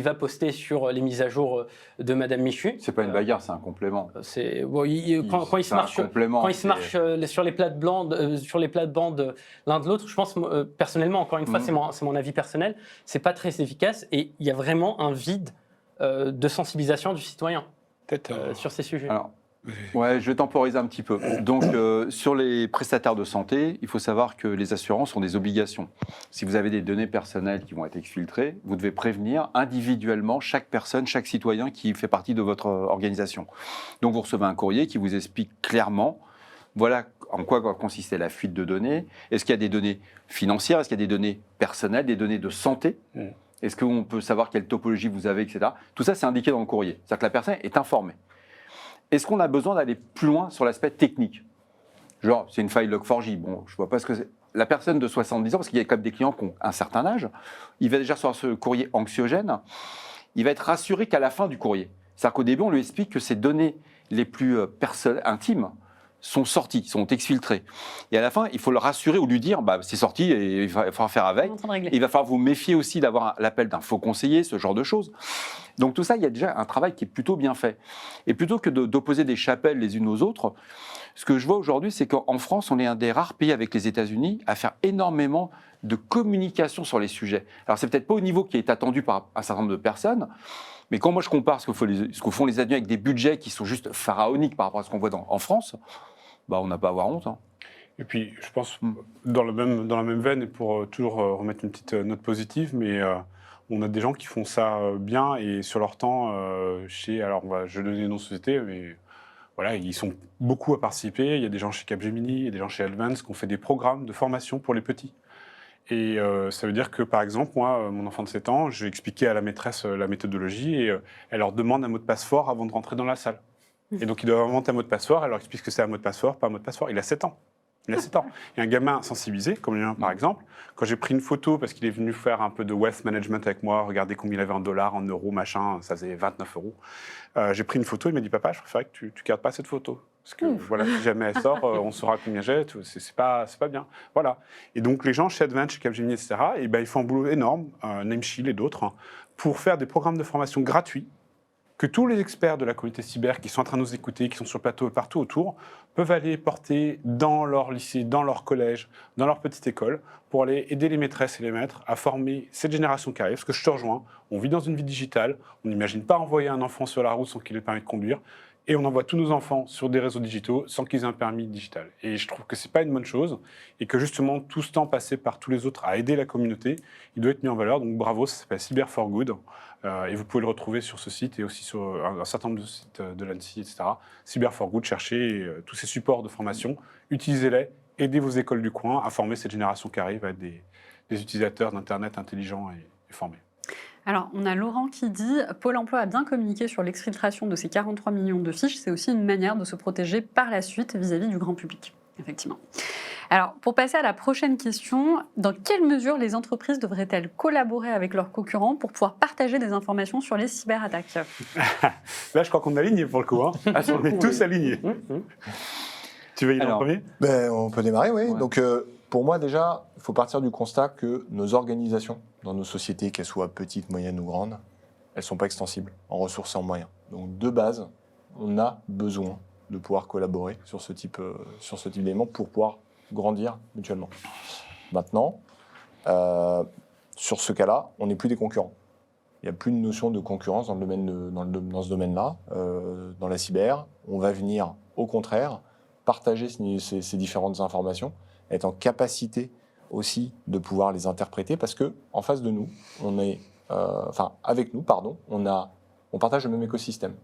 va poster sur les mises à jour de Madame Michu. C'est pas une bagarre, c'est un complément. Quand il se marche, sur les plates-bandes l'un de l'autre, je pense personnellement, encore une fois, c'est mon avis personnel, c'est pas très efficace et il y a vraiment un vide de sensibilisation du citoyen sur ces sujets. Alors, ouais, je vais temporiser un petit peu. Donc, sur les prestataires de santé, il faut savoir que les assurances ont des obligations. Si vous avez des données personnelles qui vont être exfiltrées, vous devez prévenir individuellement chaque personne, chaque citoyen qui fait partie de votre organisation. Donc, vous recevez un courrier qui vous explique clairement, voilà en quoi va consister la fuite de données. Est-ce qu'il y a des données financières? Est-ce qu'il y a des données personnelles, des données de santé? Est-ce qu'on peut savoir quelle topologie vous avez, etc. Tout ça, c'est indiqué dans le courrier. C'est-à-dire que la personne est informée. Est-ce qu'on a besoin d'aller plus loin sur l'aspect technique? Genre, c'est une faille Log4j. Bon, je ne vois pas ce que c'est. La personne de 70 ans, parce qu'il y a quand même des clients qui ont un certain âge, il va déjà recevoir ce courrier anxiogène, il va être rassuré qu'à la fin du courrier. C'est-à-dire qu'au début, on lui explique que ses données les plus intimes sont sorties, sont exfiltrées. Et à la fin, il faut le rassurer ou lui dire, c'est sorti et il va falloir faire avec. Et il va falloir vous méfier aussi d'avoir l'appel d'un faux conseiller, ce genre de choses. Donc tout ça, il y a déjà un travail qui est plutôt bien fait. Et plutôt que d'opposer des chapelles les unes aux autres, ce que je vois aujourd'hui, c'est qu'en France, on est un des rares pays avec les États-Unis à faire énormément de communication sur les sujets. Alors c'est peut-être pas au niveau qui est attendu par un certain nombre de personnes, mais quand moi je compare ce que font les États-Unis avec des budgets qui sont juste pharaoniques par rapport à ce qu'on voit en France, on n'a pas à avoir honte. Et puis, je pense, dans la même veine, et pour toujours remettre une petite note positive, mais on a des gens qui font ça bien et sur leur temps, je vais donner des noms de sociétés, mais voilà, ils sont beaucoup à participer. Il y a des gens chez Capgemini, il y a des gens chez Advance qui ont fait des programmes de formation pour les petits. Et ça veut dire que, par exemple, moi, mon enfant de 7 ans, j'ai expliqué à la maîtresse la méthodologie et elle leur demande un mot de passe fort avant de rentrer dans la salle. Et donc, il doit inventer un mot de passe fort, elle leur explique que c'est un mot de passe fort, pas un mot de passe fort. Il a 7 ans. Il a 7 ans. Et un gamin sensibilisé, comme le mien par exemple, quand j'ai pris une photo parce qu'il est venu faire un peu de wealth management avec moi, regarder combien il avait en dollars, en euros, machin, ça faisait 29 euros. J'ai pris une photo, il m'a dit, papa, je préférerais que tu ne gardes pas cette photo. Parce que voilà, si jamais elle sort, on saura combien j'ai, c'est pas bien. Voilà. Et donc les gens chez Advance, chez Capgemini, etc., ils font un boulot énorme, Nameshield et d'autres, pour faire des programmes de formation gratuits que tous les experts de la communauté cyber qui sont en train de nous écouter, qui sont sur le plateau partout autour, peuvent aller porter dans leur lycée, dans leur collège, dans leur petite école, pour aller aider les maîtresses et les maîtres à former cette génération qui arrive. Parce que je te rejoins, on vit dans une vie digitale, on n'imagine pas envoyer un enfant sur la route sans qu'il ait le permis de conduire, et on envoie tous nos enfants sur des réseaux digitaux sans qu'ils aient un permis digital. Et je trouve que ce n'est pas une bonne chose, et que justement, tout ce temps passé par tous les autres à aider la communauté, il doit être mis en valeur. Donc bravo, ça s'appelle Cyber for Good. Et vous pouvez le retrouver sur ce site et aussi sur un certain nombre de sites de l'ANSSI, etc. Cyber for Good, cherchez tous ces supports de formation, utilisez-les, aidez vos écoles du coin à former cette génération qui arrive à être des utilisateurs d'Internet intelligents et formés. Alors, on a Laurent qui dit « Pôle emploi a bien communiqué sur l'exfiltration de ces 43 millions de fiches. C'est aussi une manière de se protéger par la suite vis-à-vis du grand public. » Effectivement. Alors, pour passer à la prochaine question, dans quelle mesure les entreprises devraient-elles collaborer avec leurs concurrents pour pouvoir partager des informations sur les cyberattaques? Là, je crois qu'on est aligné pour le coup. On est tous alignés. Tu veux y aller en premier? On peut démarrer, oui. Ouais. Donc, pour moi, déjà, il faut partir du constat que nos organisations, dans nos sociétés, qu'elles soient petites, moyennes ou grandes, elles ne sont pas extensibles en ressources et en moyens. Donc, de base, on a besoin de pouvoir collaborer sur ce type d'éléments pour pouvoir grandir mutuellement. Maintenant, sur ce cas-là, on n'est plus des concurrents. Il n'y a plus de notion de concurrence dans ce domaine-là, dans la cyber. On va venir, au contraire, partager ces différentes informations, être en capacité aussi de pouvoir les interpréter, parce que en face de nous, avec nous, on partage le même écosystème.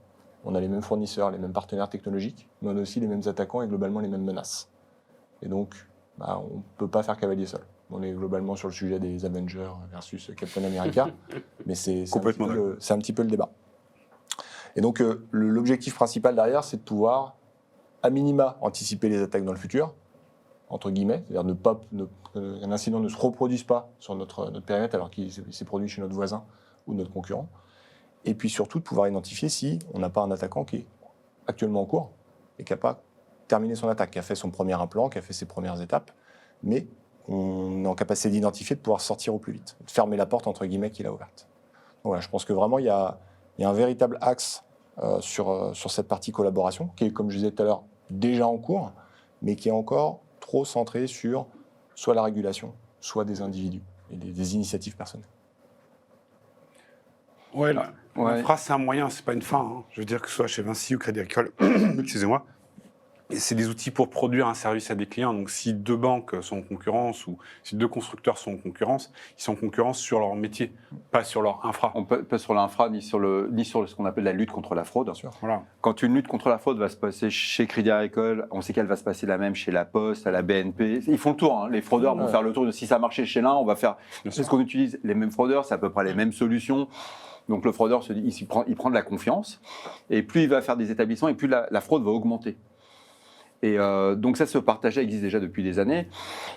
On a les mêmes fournisseurs, les mêmes partenaires technologiques, mais on a aussi les mêmes attaquants et globalement les mêmes menaces. Et donc, on ne peut pas faire cavalier seul. On est globalement sur le sujet des Avengers versus Captain America, mais c'est un petit peu le débat. Et donc, l'objectif principal derrière, c'est de pouvoir, à minima, anticiper les attaques dans le futur, entre guillemets, c'est-à-dire qu'un incident ne se reproduise pas sur notre périmètre alors qu'il s'est produit chez notre voisin ou notre concurrent. Et puis surtout, de pouvoir identifier si on n'a pas un attaquant qui est actuellement en cours et qui n'a pas terminé son attaque, qui a fait son premier implant, qui a fait ses premières étapes, mais on est en capacité d'identifier, de pouvoir sortir au plus vite, de fermer la porte, entre guillemets, qu'il a ouverte. Donc voilà, je pense que vraiment, il y a un véritable axe sur cette partie collaboration, qui est, comme je disais tout à l'heure, déjà en cours, mais qui est encore trop centré sur soit la régulation, soit des individus et des initiatives personnelles. Ouais, Ouais. l'infra, c'est un moyen, c'est pas une fin. Hein. Je veux dire que ce soit chez Vinci ou Crédit Agricole, excusez-moi, et c'est des outils pour produire un service à des clients. Donc, si deux banques sont en concurrence ou si deux constructeurs sont en concurrence, ils sont en concurrence sur leur métier, pas sur leur infra. On peut pas sur l'infra ni sur ce qu'on appelle la lutte contre la fraude. Bien sûr. Voilà. Quand une lutte contre la fraude va se passer chez Crédit Agricole, on sait qu'elle va se passer la même chez la Poste, à la BNP. Ils font le tour, hein. Les fraudeurs vont faire le tour de si ça marchait chez l'un, on va faire. C'est ce qu'on utilise, les mêmes fraudeurs, c'est à peu près les mêmes solutions. Donc le fraudeur se dit, il prend de la confiance, et plus il va faire des établissements, et plus la fraude va augmenter. Et donc ça, ce partage existe déjà depuis des années.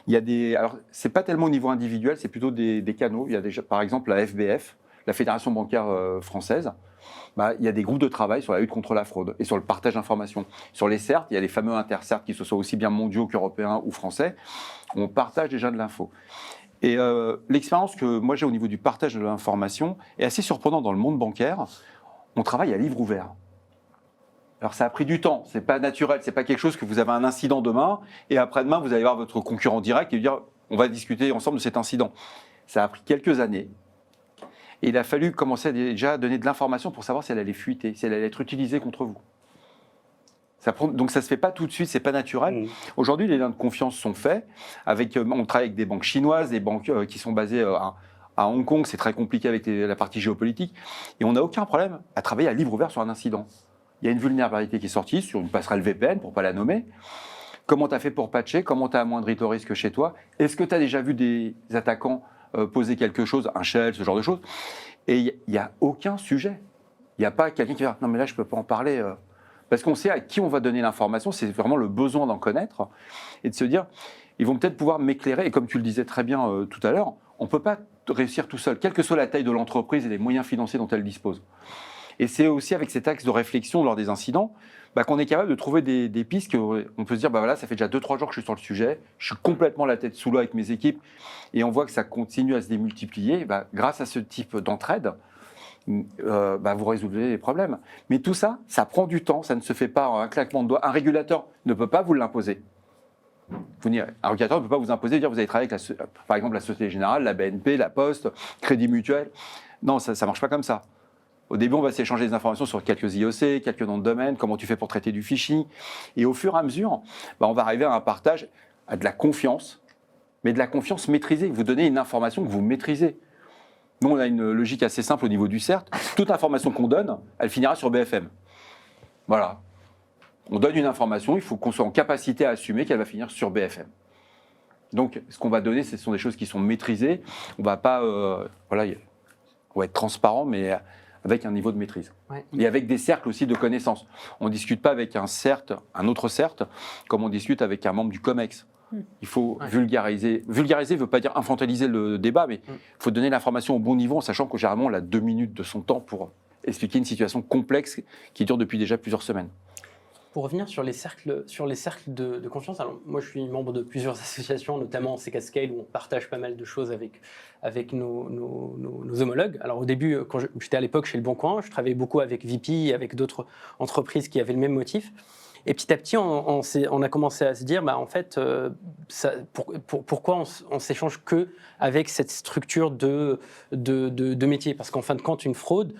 Il y a des, alors c'est pas tellement au niveau individuel, c'est plutôt des canaux. Il y a déjà, par exemple, la FBF, la Fédération bancaire française. Il y a des groupes de travail sur la lutte contre la fraude et sur le partage d'informations. Sur les CERT, il y a les fameux intercerts qui se soient aussi bien mondiaux qu'européens ou français. On partage déjà de l'info. Et l'expérience que moi j'ai au niveau du partage de l'information est assez surprenante dans le monde bancaire. On travaille à livre ouvert. Alors ça a pris du temps, c'est pas naturel, c'est pas quelque chose que vous avez un incident demain et après-demain vous allez voir votre concurrent direct et lui dire on va discuter ensemble de cet incident. Ça a pris quelques années et il a fallu commencer déjà à donner de l'information pour savoir si elle allait fuiter, si elle allait être utilisée contre vous. Donc ça se fait pas tout de suite, c'est pas naturel. Aujourd'hui, les liens de confiance sont faits. On travaille avec des banques chinoises, des banques qui sont basées à Hong Kong. C'est très compliqué avec la partie géopolitique. Et on n'a aucun problème à travailler à livre ouvert sur un incident. Il y a une vulnérabilité qui est sortie sur une passerelle VPN, pour ne pas la nommer. Comment tu as fait pour patcher? Comment tu as amoindri ton risque chez toi? Est-ce que tu as déjà vu des attaquants poser quelque chose, un shell, ce genre de choses? Et il n'y a aucun sujet. Il n'y a pas quelqu'un qui va dire non mais là je ne peux pas en parler. Parce qu'on sait à qui on va donner l'information, c'est vraiment le besoin d'en connaître et de se dire, ils vont peut-être pouvoir m'éclairer. Et comme tu le disais très bien tout à l'heure, on ne peut pas réussir tout seul, quelle que soit la taille de l'entreprise et les moyens financiers dont elle dispose. Et c'est aussi avec cet axe de réflexion lors des incidents qu'on est capable de trouver des pistes qu'on peut se dire, voilà, ça fait déjà 2-3 jours que je suis sur le sujet, je suis complètement la tête sous l'eau avec mes équipes et on voit que ça continue à se démultiplier. Grâce à ce type d'entraide, vous résolvez les problèmes. Mais tout ça, ça prend du temps, ça ne se fait pas en un claquement de doigts. Un régulateur ne peut pas vous l'imposer. Un régulateur ne peut pas vous imposer de dire vous allez travailler avec, par exemple, la Société Générale, la BNP, la Poste, Crédit Mutuel. Non, ça ne marche pas comme ça. Au début, on va s'échanger des informations sur quelques IOC, quelques noms de domaine, comment tu fais pour traiter du phishing. Et au fur et à mesure, on va arriver à un partage, à de la confiance, mais de la confiance maîtrisée. Vous donnez une information que vous maîtrisez. Nous, on a une logique assez simple au niveau du CERT. Toute information qu'on donne, elle finira sur BFM. Voilà. On donne une information, il faut qu'on soit en capacité à assumer qu'elle va finir sur BFM. Donc, ce qu'on va donner, ce sont des choses qui sont maîtrisées. On va pas, on va être transparent, mais avec un niveau de maîtrise. Ouais. Et avec des cercles aussi de connaissances. On ne discute pas avec un autre CERT, comme on discute avec un membre du COMEX. Il faut vulgariser. Vulgariser ne veut pas dire infantiliser le débat, mais il faut donner l'information au bon niveau, en sachant que généralement, on a 2 minutes de son temps pour expliquer une situation complexe qui dure depuis déjà plusieurs semaines. Pour revenir sur les cercles de confiance, alors moi je suis membre de plusieurs associations, notamment CKScale, où on partage pas mal de choses avec nos homologues. Alors au début, quand j'étais à l'époque chez Le Bon Coin, je travaillais beaucoup avec VP, avec d'autres entreprises qui avaient le même motif. Et petit à petit, on a commencé à se dire, en fait, pourquoi on s'échange que avec cette structure de métier? Parce qu'en fin de compte, une fraude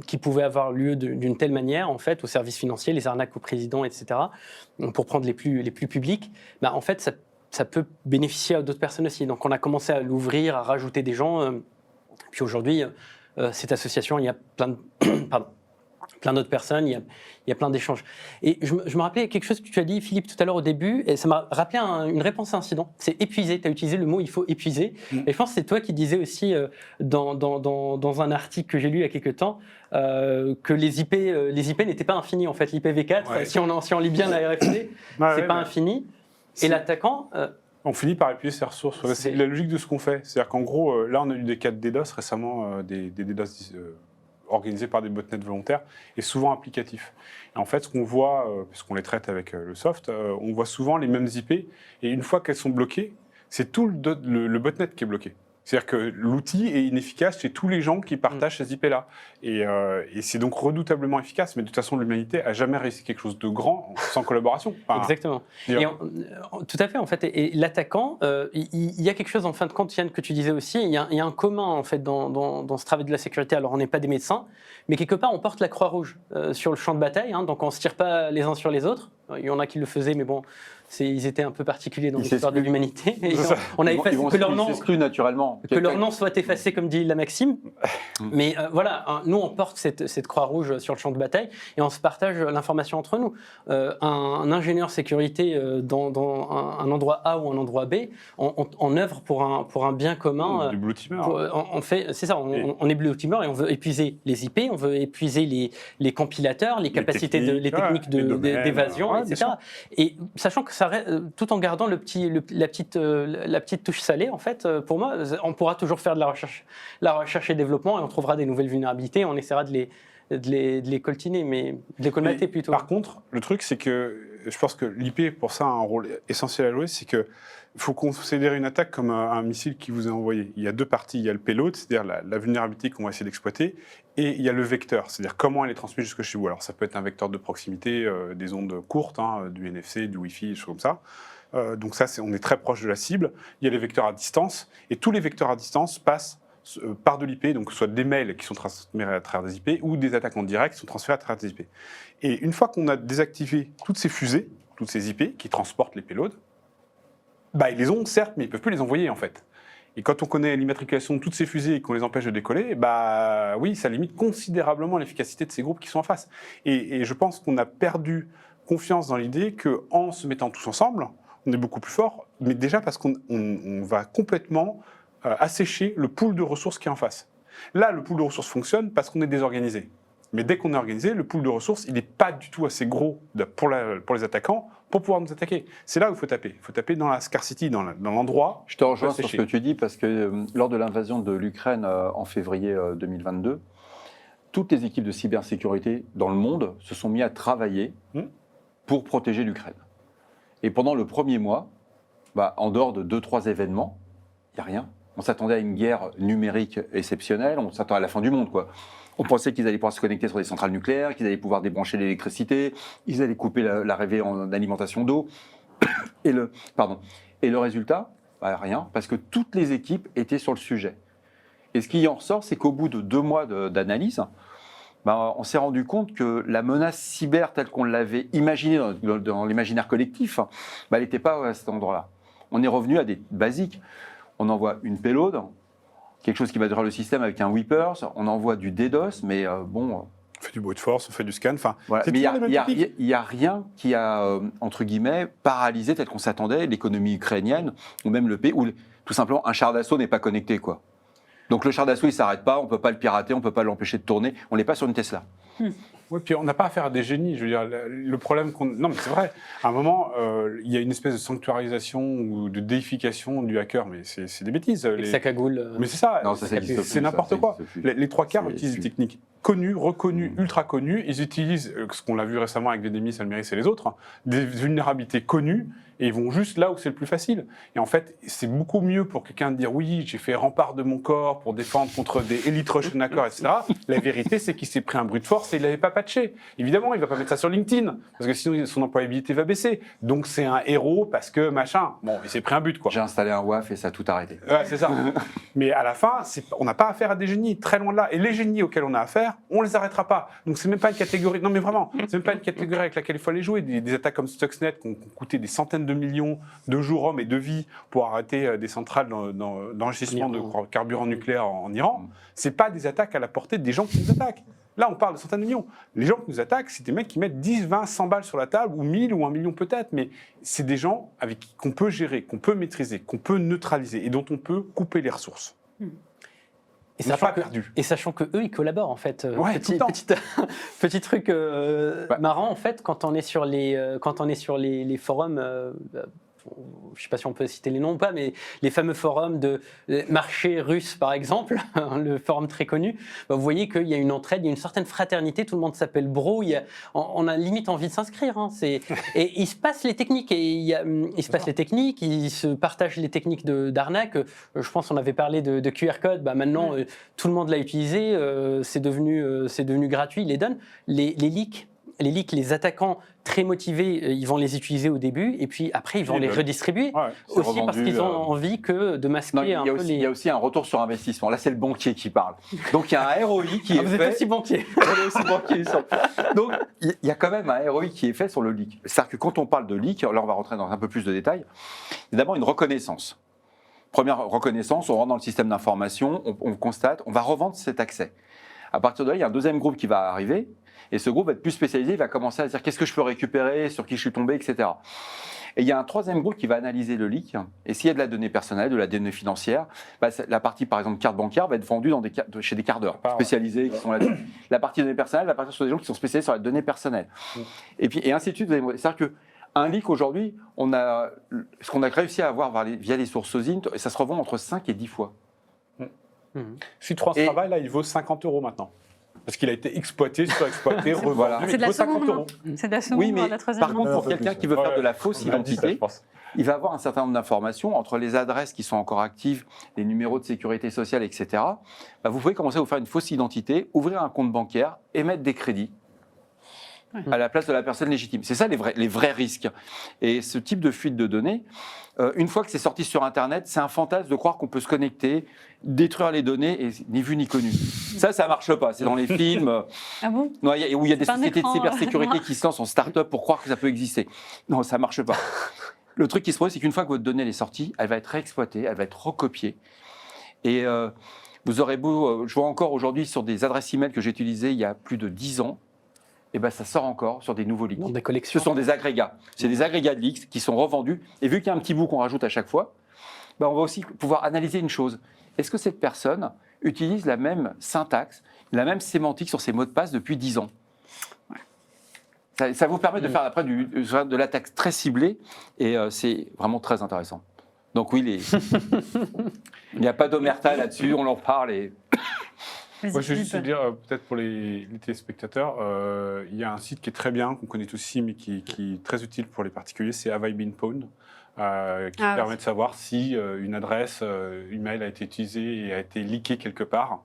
qui pouvait avoir lieu d'une telle manière, en fait, aux services financiers, les arnaques au président, etc., pour prendre les plus publics, en fait, ça peut bénéficier à d'autres personnes aussi. Donc, on a commencé à l'ouvrir, à rajouter des gens. Puis aujourd'hui, cette association, il y a plein d'autres personnes, il y a plein d'échanges. Et je me rappelais quelque chose que tu as dit, Philippe, tout à l'heure au début, et ça m'a rappelé une réponse à incident. C'est épuiser. Tu as utilisé le mot « il faut épuiser ». Et je pense que c'est toi qui disais aussi dans un article que j'ai lu il y a quelques temps que les IP n'étaient pas infinis. En fait, l'IPv4, si on lit bien la RFC, c'est pas infini. Et l'attaquant... On finit par épuiser ses ressources. C'est la logique de ce qu'on fait. C'est-à-dire qu'en gros, là, on a eu des cas de DDoS récemment, des DDoS organisés par des botnets volontaires et souvent applicatifs. Et en fait, ce qu'on voit, puisqu'on les traite avec le soft, on voit souvent les mêmes IP et une fois qu'elles sont bloquées, c'est tout le botnet qui est bloqué. C'est-à-dire que l'outil est inefficace chez tous les gens qui partagent ces IP-là. Et c'est donc redoutablement efficace, mais de toute façon, l'humanité n'a jamais réussi quelque chose de grand sans collaboration. Enfin, Exactement. Et tout à fait, en fait. Et l'attaquant, il y a quelque chose, en fin de compte, Yann, que tu disais aussi, il y a un commun, en fait, dans ce travail de la sécurité. Alors, on n'est pas des médecins, mais quelque part, on porte la Croix-Rouge sur le champ de bataille, hein, donc on ne se tire pas les uns sur les autres. Il y en a qui le faisaient, mais bon, ils étaient un peu particuliers dans l'histoire de l'humanité. On a effacé que leur nom, naturellement. Que leur nom soit effacé, comme dit la Maxime. Mais voilà, nous, on porte cette Croix-Rouge sur le champ de bataille et on se partage l'information entre nous. Un ingénieur sécurité dans un endroit A ou un endroit B, on œuvre pour un bien commun. Du blue teamer. C'est ça, on est blue teamer et on veut épuiser les IP, on veut épuiser les compilateurs, les capacités, les techniques d'évasion, etc. Et sachant que ça reste, tout en gardant la petite touche salée, en fait, pour moi, on pourra toujours faire de la recherche et développement et on trouvera des nouvelles vulnérabilités, on essaiera de les coltiner, mais de les colmater plutôt. Par contre, le truc, c'est que je pense que l'IP, pour ça, a un rôle essentiel à jouer, c'est que il faut considérer une attaque comme un missile qui vous est envoyé. Il y a deux parties. Il y a le payload, c'est-à-dire la vulnérabilité qu'on va essayer d'exploiter, et il y a le vecteur, c'est-à-dire comment elle est transmise jusque chez vous. Alors ça peut être un vecteur de proximité, des ondes courtes, du NFC, du Wi-Fi, des choses comme ça. Donc ça, on est très proche de la cible. Il y a les vecteurs à distance, et tous les vecteurs à distance passent par de l'IP, donc soit des mails qui sont transférés à travers des IP, ou des attaques en direct qui sont transférées à travers des IP. Et une fois qu'on a désactivé toutes ces fusées, toutes ces IP qui transportent les payloads, ils les ont certes, mais ils ne peuvent plus les envoyer en fait. Et quand on connaît l'immatriculation de toutes ces fusées et qu'on les empêche de décoller, oui, ça limite considérablement l'efficacité de ces groupes qui sont en face. Et je pense qu'on a perdu confiance dans l'idée qu'en se mettant tous ensemble, on est beaucoup plus fort, mais déjà parce qu'on va complètement assécher le pool de ressources qui est en face. Là, le pool de ressources fonctionne parce qu'on est désorganisé. Mais dès qu'on est organisé, le pool de ressources, il n'est pas du tout assez gros pour les attaquants pour pouvoir nous attaquer. C'est là où il faut taper. Il faut taper dans la scarcity, dans l'endroit. Je te rejoins sur ce que tu dis parce que lors de l'invasion de l'Ukraine en février 2022, toutes les équipes de cybersécurité dans le monde se sont mis à travailler pour protéger l'Ukraine. Et pendant le premier mois, en dehors de 2-3 événements, il n'y a rien. On s'attendait à une guerre numérique exceptionnelle, on s'attendait à la fin du monde, quoi. On pensait qu'ils allaient pouvoir se connecter sur des centrales nucléaires, qu'ils allaient pouvoir débrancher l'électricité, ils allaient couper l'arrivée en alimentation d'eau. Et le résultat, rien, parce que toutes les équipes étaient sur le sujet. Et ce qui en ressort, c'est qu'au bout de 2 mois d'analyse, on s'est rendu compte que la menace cyber telle qu'on l'avait imaginée dans l'imaginaire collectif, elle n'était pas à cet endroit-là. On est revenu à des basiques. On envoie une payload, quelque chose qui va détruire le système avec un Weepers, on envoie du DDoS, mais On fait du brute force, on fait du scan, voilà. Mais il n'y a rien qui a, entre guillemets, paralysé tel qu'on s'attendait l'économie ukrainienne, ou même le pays, où tout simplement un char d'assaut n'est pas connecté, quoi. Donc le char d'assaut, il ne s'arrête pas, on ne peut pas le pirater, on ne peut pas l'empêcher de tourner, on n'est pas sur une Tesla. Oui, puis on n'a pas affaire à des génies. Je veux dire, le problème Non, mais c'est vrai. À un moment, il y a une espèce de sanctuarisation ou de déification du hacker, mais c'est des bêtises. Avec sa cagoule. Mais c'est ça. Non, c'est n'importe quoi. Les 3 quarts utilisent des techniques connues, reconnues, ultra connues. Ils utilisent, ce qu'on l'a vu récemment avec Demis, Almeris et les autres, des vulnérabilités connues, et ils vont juste là où c'est le plus facile. Et en fait, c'est beaucoup mieux pour quelqu'un de dire oui, j'ai fait rempart de mon corps pour défendre contre des Elite Russian hackers, etc. La vérité, c'est qu'il s'est pris un brute force et il l'avait pas patché. Évidemment, il va pas mettre ça sur LinkedIn, parce que sinon son employabilité va baisser. Donc c'est un héros parce que machin. Bon, il s'est pris un but, quoi. J'ai installé un WAF et ça a tout arrêté. Ouais, c'est ça. Mais à la fin, on n'a pas affaire à des génies, très loin de là. Et les génies auxquels on a affaire, on les arrêtera pas. Donc c'est même pas une catégorie. Non, mais vraiment, c'est même pas une catégorie avec laquelle il faut aller jouer. Des attaques comme Stuxnet qui ont coûté des centaines de millions de jours hommes et de vies pour arrêter des centrales d'enrichissement de carburant nucléaire en Iran. C'est pas des attaques à la portée des gens qui nous attaquent. Là, on parle de centaines de millions. Les gens qui nous attaquent, c'est des mecs qui mettent 10, 20, 100 balles sur la table, ou 1000 ou 1 million peut-être, mais c'est des gens qu'on peut gérer, qu'on peut maîtriser, qu'on peut neutraliser et dont on peut couper les ressources. Et sachant que eux, ils collaborent en fait. Ouais, Petit truc marrant en fait, quand on est sur les forums. je ne sais pas si on peut citer les noms ou pas, mais les fameux forums de marché russe, par exemple, le forum très connu, vous voyez qu'il y a une entraide, il y a une certaine fraternité, tout le monde s'appelle bro, on a limite envie de s'inscrire. Et il se passe les techniques, il se partagent les techniques d'arnaque. Je pense qu'on avait parlé de QR code, maintenant tout le monde l'a utilisé, c'est devenu gratuit, il les donne. Les leaks, les attaquants très motivés, ils vont les utiliser au début et puis après ils vont les redistribuer aussi revendu, parce qu'ils ont envie de masquer un peu les... Il y a aussi un retour sur investissement. Là, c'est le banquier qui parle. Donc, il y a un ROI qui est vous fait. êtes aussi banquier. On est aussi banquier. Donc, il y a quand même un ROI qui est fait sur le leak. C'est-à-dire que quand on parle de leak, là, on va rentrer dans un peu plus de détails. Il y a d'abord une reconnaissance. Première reconnaissance, on rentre dans le système d'information, on constate, on va revendre cet accès. À partir de là, il y a un deuxième groupe qui va arriver. Et ce groupe va être plus spécialisé, il va commencer à dire qu'est-ce que je peux récupérer, sur qui je suis tombé, etc. Et il y a un troisième groupe qui va analyser le leak. Et s'il y a de la donnée personnelle, de la donnée financière, la partie, par exemple, carte bancaire va être vendue chez des cardeurs spécialisés qui sont là-dessus. La partie données personnelles va partir sur des gens qui sont spécialisés sur la donnée personnelle. Et ainsi de suite. C'est-à-dire qu'un leak, aujourd'hui, ce qu'on a réussi à avoir via les sources OSINT, ça se revend entre 5 et 10 fois. Citroën Travail, là, il vaut 50 € maintenant. Parce qu'il a été exploité, surexploité, revendu. Voilà. C'est de la seconde, c'est de la seconde, Oui, mais la troisième. par contre, pour quelqu'un qui veut faire de la fausse identité, il va avoir un certain nombre d'informations entre les adresses qui sont encore actives, les numéros de sécurité sociale, etc. Vous pouvez commencer à vous faire une fausse identité, ouvrir un compte bancaire, émettre des crédits à la place de la personne légitime. C'est ça les vrais risques. Et ce type de fuite de données, une fois que c'est sorti sur Internet, c'est un fantasme de croire qu'on peut se connecter, détruire les données, et ni vu ni connu. Ça marche pas. C'est dans les films. Ah bon? Non, où il y a des C'est un sociétés de écran, cybersécurité qui se lancent en start-up pour croire que ça peut exister. Non, ça marche pas. Le truc qui se produit, c'est qu'une fois que votre donnée est sortie, elle va être réexploitée, elle va être recopiée. Et vous aurez beau... je vois encore aujourd'hui sur des adresses email que j'ai utilisées il y a plus de 10 ans, et ça sort encore sur des nouveaux leaks. Dans des collections. Ce sont des agrégats. C'est des agrégats de leaks qui sont revendus. Et vu qu'il y a un petit bout qu'on rajoute à chaque fois, on va aussi pouvoir analyser une chose. Est-ce que cette personne utilise la même syntaxe, la même sémantique sur ses mots de passe depuis 10 ans? Ça vous permet de faire après de l'attaque très ciblée et c'est vraiment très intéressant. Donc oui, il n'y a pas d'omerta là-dessus, on en parle. Moi, je vais juste dire, peut-être pour les téléspectateurs, il y a un site qui est très bien, qu'on connaît tous ici, mais qui est très utile pour les particuliers, c'est Have I Been Pwned, qui permet de savoir si une adresse email a été utilisée et a été leakée quelque part.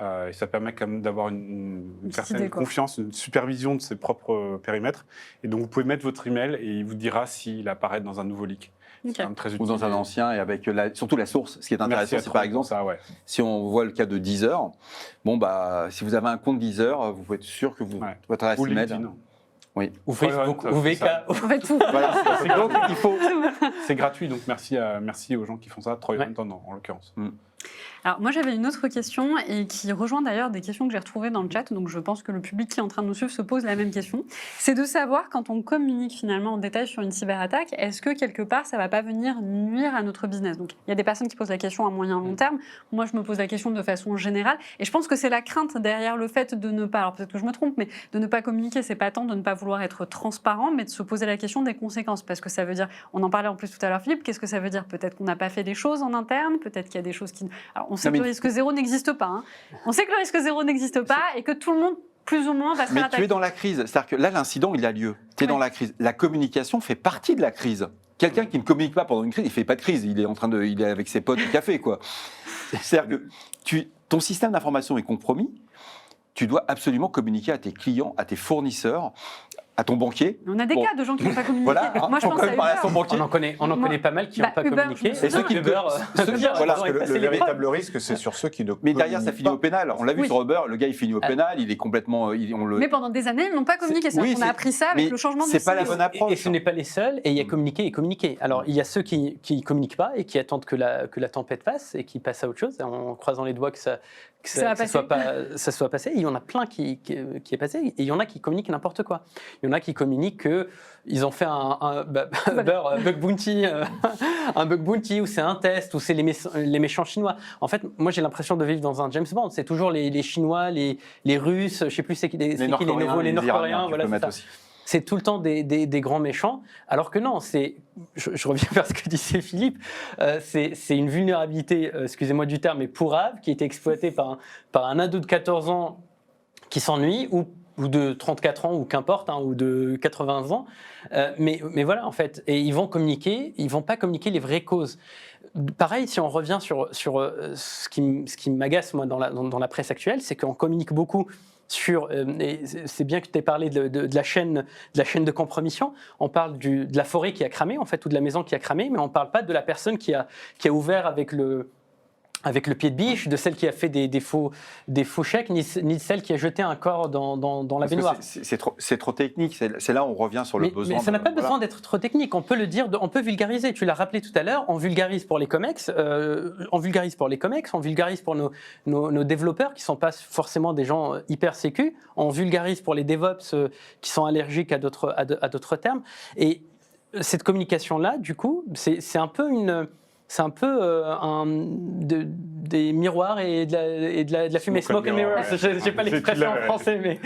Et ça permet quand même d'avoir une certaine confiance, une supervision de ses propres périmètres. Et donc, vous pouvez mettre votre email et il vous dira s'il apparaît dans un nouveau leak. Okay. Très utile. Ou dans un ancien, et avec surtout la source. Ce qui est intéressant, c'est par exemple, si on voit le cas de Deezer, si vous avez un compte Deezer, vous pouvez être sûr que votre adresse email... Oui. Ou Facebook, ou VK. En fait, tout. Voilà, c'est gratuit, donc merci aux gens qui font ça, Troy Hunt en l'occurrence. Alors moi j'avais une autre question et qui rejoint d'ailleurs des questions que j'ai retrouvées dans le chat, donc je pense que le public qui est en train de nous suivre se pose la même question. C'est de savoir quand on communique finalement en détail sur une cyberattaque, est-ce que quelque part ça ne va pas venir nuire à notre business? Donc il y a des personnes qui posent la question à moyen long terme, moi je me pose la question de façon générale et je pense que c'est la crainte derrière le fait de ne pas, alors peut-être que je me trompe, mais de ne pas communiquer, c'est pas tant de ne pas vouloir être transparent, mais de se poser la question des conséquences, parce que ça veut dire, on en parlait en plus tout à l'heure Philippe, qu'est-ce que ça veut dire? Peut-être qu'on n'a pas fait les choses en interne, peut-être qu'il y a des choses qui... Alors on sait que le risque zéro n'existe pas. Hein. On sait que le risque zéro n'existe pas et que tout le monde, plus ou moins, va se faire attaquer. Mais tu es dans la crise. C'est-à-dire que là, l'incident, il a lieu. Tu es dans la crise. La communication fait partie de la crise. Quelqu'un qui ne communique pas pendant une crise, il ne fait pas de crise. Il est avec ses potes au café, quoi. C'est-à-dire que ton système d'information est compromis. Tu dois absolument communiquer à tes clients, à tes fournisseurs, à ton banquier. On a des cas de gens qui n'ont pas communiqué. Voilà, moi, je pense à son banquier. On en connaît pas mal qui n'ont pas communiqué. Et ceux qui le véritable risque, c'est sur ceux qui ne Mais derrière, ça finit au pénal. On l'a vu sur Uber, le gars, il finit au pénal, il est complètement... Mais pendant des années, ils n'ont pas communiqué. On a appris ça avec le changement de c'est pas la bonne approche. Et ce n'est pas les seuls, et il y a communiqué et communiqué. Alors, il y a ceux qui ne communiquent pas et qui attendent que la tempête passe et qui passent à autre chose, en croisant les doigts que ça soit passé. Il y en a plein qui est passé, et il y en a qui communiquent n'importe quoi. Il y en a qui communiquent qu'ils ont fait un bug bounty, un bug bounty, ou c'est un test, ou c'est les méchants chinois. En fait, moi j'ai l'impression de vivre dans un James Bond. C'est toujours les Chinois, les Russes, je ne sais plus c'est qui les nouveaux, les Nord-Coréens. Voilà, c'est ça. c'est tout le temps des grands méchants, alors que non, je reviens vers ce que disait Philippe, c'est une vulnérabilité, excusez-moi du terme, mais pourrave, qui a été exploitée par un ado de 14 ans qui s'ennuie, ou de 34 ans, ou qu'importe, hein, ou de 80 ans. Mais voilà, en fait. Et ils vont communiquer, ils ne vont pas communiquer les vraies causes. Pareil, si on revient sur ce qui m'agace, moi, dans la presse actuelle, c'est qu'on communique beaucoup sur, et c'est bien que tu aies parlé de la chaîne de compromission. On parle de la forêt qui a cramé, en fait, ou de la maison qui a cramé, mais on ne parle pas de la personne qui a ouvert avec le pied de biche, de celle qui a fait des faux chèques, ni de celle qui a jeté un corps dans la baignoire. C'est trop technique. C'est là où on revient sur le besoin. Mais ça n'a pas besoin d'être trop technique. On peut le dire, on peut vulgariser. Tu l'as rappelé tout à l'heure. On vulgarise pour les comex, on vulgarise pour nos développeurs qui ne sont pas forcément des gens hyper sécu. On vulgarise pour les DevOps qui sont allergiques à d'autres termes. Et cette communication-là, du coup, c'est un peu des miroirs et de la fumée. Smoke and mirrors. Je n'ai pas l'expression en français, mais...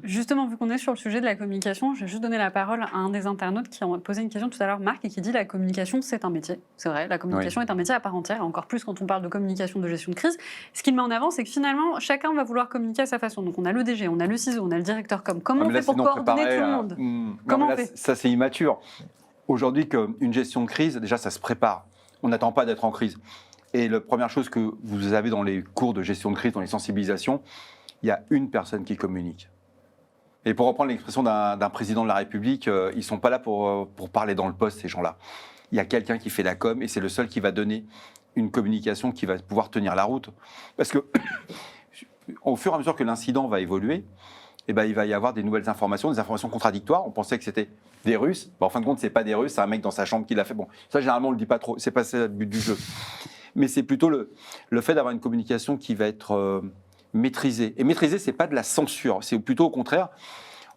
Justement, vu qu'on est sur le sujet de la communication, je vais juste donner la parole à un des internautes qui a posé une question tout à l'heure, Marc, et qui dit la communication, c'est un métier. C'est vrai, la communication est un métier à part entière, encore plus quand on parle de communication de gestion de crise. Ce qu'il met en avant, c'est que finalement, chacun va vouloir communiquer à sa façon. Donc on a le DG, on a le CISO, on a le directeur com. Comment on fait pour coordonner tout le monde Comment on fait ? Ça, c'est immature. Aujourd'hui, qu'une gestion de crise, déjà, ça se prépare. On n'attend pas d'être en crise. Et la première chose que vous avez dans les cours de gestion de crise, dans les sensibilisations, il y a une personne qui communique. Et pour reprendre l'expression d'un président de la République, ils ne sont pas là pour parler dans le poste, ces gens-là. Il y a quelqu'un qui fait la com et c'est le seul qui va donner une communication qui va pouvoir tenir la route. Parce que au fur et à mesure que l'incident va évoluer, il va y avoir des nouvelles informations, des informations contradictoires. On pensait que c'était des Russes. En fin de compte, ce n'est pas des Russes, c'est un mec dans sa chambre qui l'a fait. Bon, ça, généralement, on ne le dit pas trop. Ce n'est pas ça le but du jeu. Mais c'est plutôt le fait d'avoir une communication qui va être maîtrisée. Et maîtrisée, ce n'est pas de la censure. C'est plutôt au contraire,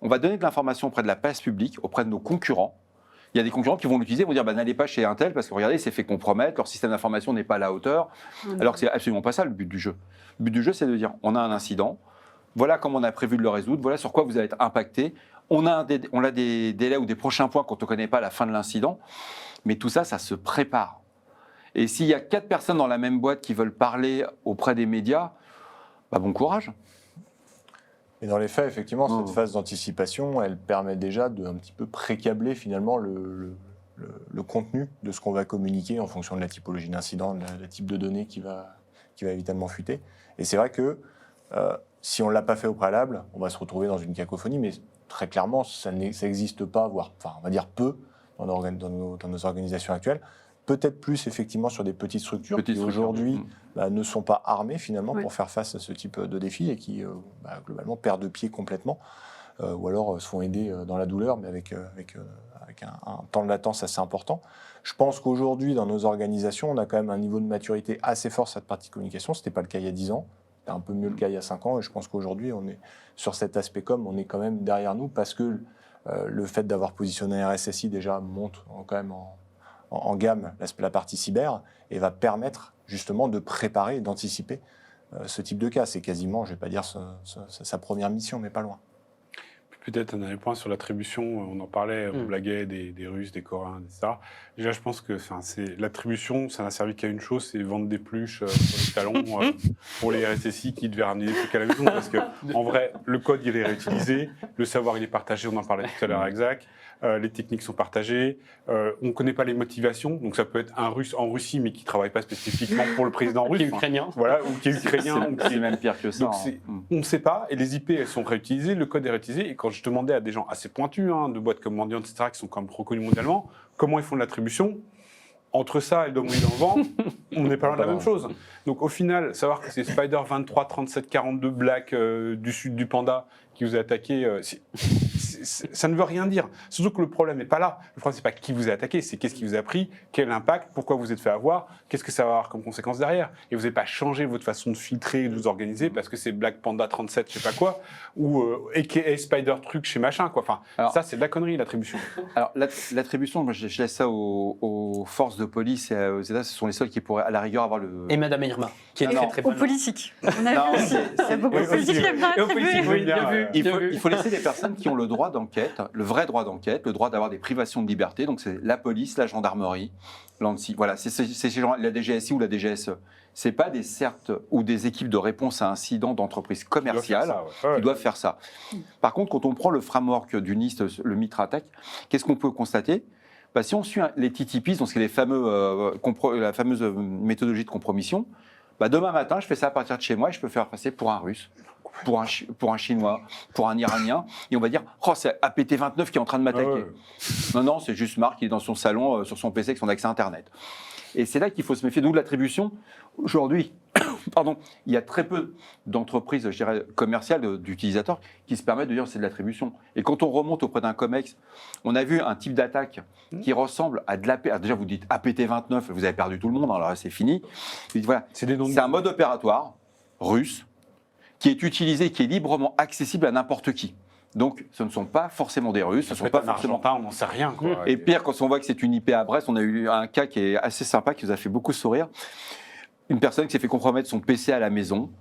on va donner de l'information auprès de la place publique, auprès de nos concurrents. Il y a des concurrents qui vont l'utiliser, vont dire n'allez pas chez Intel parce que regardez, il s'est fait compromettre, leur système d'information n'est pas à la hauteur. Alors que ce n'est absolument pas ça le but du jeu. Le but du jeu, c'est de dire on a un incident, voilà comment on a prévu de le résoudre, voilà sur quoi vous allez être impacté. On a des délais ou des prochains points quand on ne connaît pas la fin de l'incident. Mais tout ça, ça se prépare. Et s'il y a 4 personnes dans la même boîte qui veulent parler auprès des médias, bon courage. Et dans les faits, effectivement, cette phase d'anticipation, elle permet déjà de un petit peu précabler finalement le contenu de ce qu'on va communiquer en fonction de la typologie d'incident, le type de données qui va évidemment fuiter. Et c'est vrai que si on ne l'a pas fait au préalable, on va se retrouver dans une cacophonie, mais très clairement, ça n'existe pas, voire on va dire peu, dans nos organisations actuelles. Peut-être plus, effectivement, sur des petites structures qui, aujourd'hui, ne sont pas armées, finalement, pour faire face à ce type de défi et qui, globalement, perdent pied complètement, ou alors se font aider dans la douleur, mais avec un temps de latence assez important. Je pense qu'aujourd'hui, dans nos organisations, on a quand même un niveau de maturité assez fort sur cette partie de communication. Ce n'était pas le cas il y a 10 ans. C'était un peu mieux le cas il y a 5 ans. Et je pense qu'aujourd'hui, on est sur cet aspect com, on est quand même derrière nous parce que le fait d'avoir positionné un RSSI déjà monte quand même en gamme la partie cyber et va permettre justement de préparer et d'anticiper ce type de cas. C'est quasiment, je ne vais pas dire sa première mission, mais pas loin. Peut-être un dernier point sur l'attribution, on en parlait, on blaguait des Russes, des Coréens, etc. Déjà, je pense que l'attribution, ça n'a servi qu'à une chose, c'est vendre des pluches sur les talons pour les RSSI qui devaient ramener des trucs à la maison. Parce qu'en vrai, le code, il est réutilisé, le savoir, il est partagé, on en parlait tout à l'heure avec Zach, les techniques sont partagées, on ne connaît pas les motivations, donc ça peut être un Russe en Russie, mais qui ne travaille pas spécifiquement pour le président russe. Qui est ukrainien. Voilà, ou qui est ukrainien. C'est même pire que ça. Donc on ne sait pas, et les IP, elles sont réutilisées, le code est réutilisé, et quand je demandais à des gens assez pointus, de boîtes comme Mandiant, etc., qui sont quand même reconnus mondialement, comment ils font de l'attribution, entre ça et le domino dans le vent, on n'est pas loin de la même chose. Donc au final, savoir que c'est Spider 23 37 42 Black du sud du Panda qui vous a attaqué, ça ne veut rien dire. Surtout que le problème n'est pas là. Le problème, c'est pas qui vous a attaqué, c'est qu'est-ce qui vous a pris, quel impact, pourquoi vous êtes fait avoir, qu'est-ce que ça va avoir comme conséquence derrière. Et vous n'avez pas changé votre façon de filtrer, de vous organiser, parce que c'est Black Panda 37, je sais pas quoi, ou AKA Spider truc chez machin, quoi. Enfin, alors, ça, c'est de la connerie, l'attribution. Alors, l'attribution, moi, je laisse ça aux forces de police et aux États. Ce sont les seuls qui pourraient, à la rigueur, avoir le... Et Madame Irma, qui est très bonne. Aux politiques. On a vu aussi. Il y a beaucoup de politiques qui aiment bien attribuer. Il faut laisser les personnes qui ont le droit d'enquête, le vrai droit d'enquête, le droit d'avoir des privations de liberté. Donc c'est la police, la gendarmerie, l'ANSSI. Voilà, c'est ces gens, la DGSI ou la DGSE. C'est pas des CERT ou des équipes de réponse à incidents d'entreprises commerciales qui doivent faire ça. Par contre, quand on prend le framework du NIST, le MITRE ATT&CK, qu'est-ce qu'on peut constater? Si on suit les TTPs, donc c'est la fameuse méthodologie de compromission, demain matin, je fais ça à partir de chez moi et je peux faire passer pour un Russe, pour un Chinois, pour un Iranien, et on va dire « Oh, c'est APT29 qui est en train de m'attaquer. » Non, c'est juste Marc qui est dans son salon, sur son PC, avec son accès Internet. Et c'est là qu'il faut se méfier, d'où l'attribution. Aujourd'hui, il y a très peu d'entreprises, je dirais, commerciales, d'utilisateurs, qui se permettent de dire que c'est de l'attribution. Et quand on remonte auprès d'un COMEX, on a vu un type d'attaque qui ressemble à de l'APT. Déjà, vous dites APT29, vous avez perdu tout le monde, alors là, c'est fini. Voilà. C'est un mode opératoire russe qui est utilisé, qui est librement accessible à n'importe qui. Donc, ce ne sont pas forcément des Russes, ce ne sont pas forcément. On n'en sait rien, quoi. Et pire, quand on voit que c'est une IP à Brest, on a eu un cas qui est assez sympa, qui nous a fait beaucoup sourire. Une personne qui s'est fait compromettre son PC à la maison.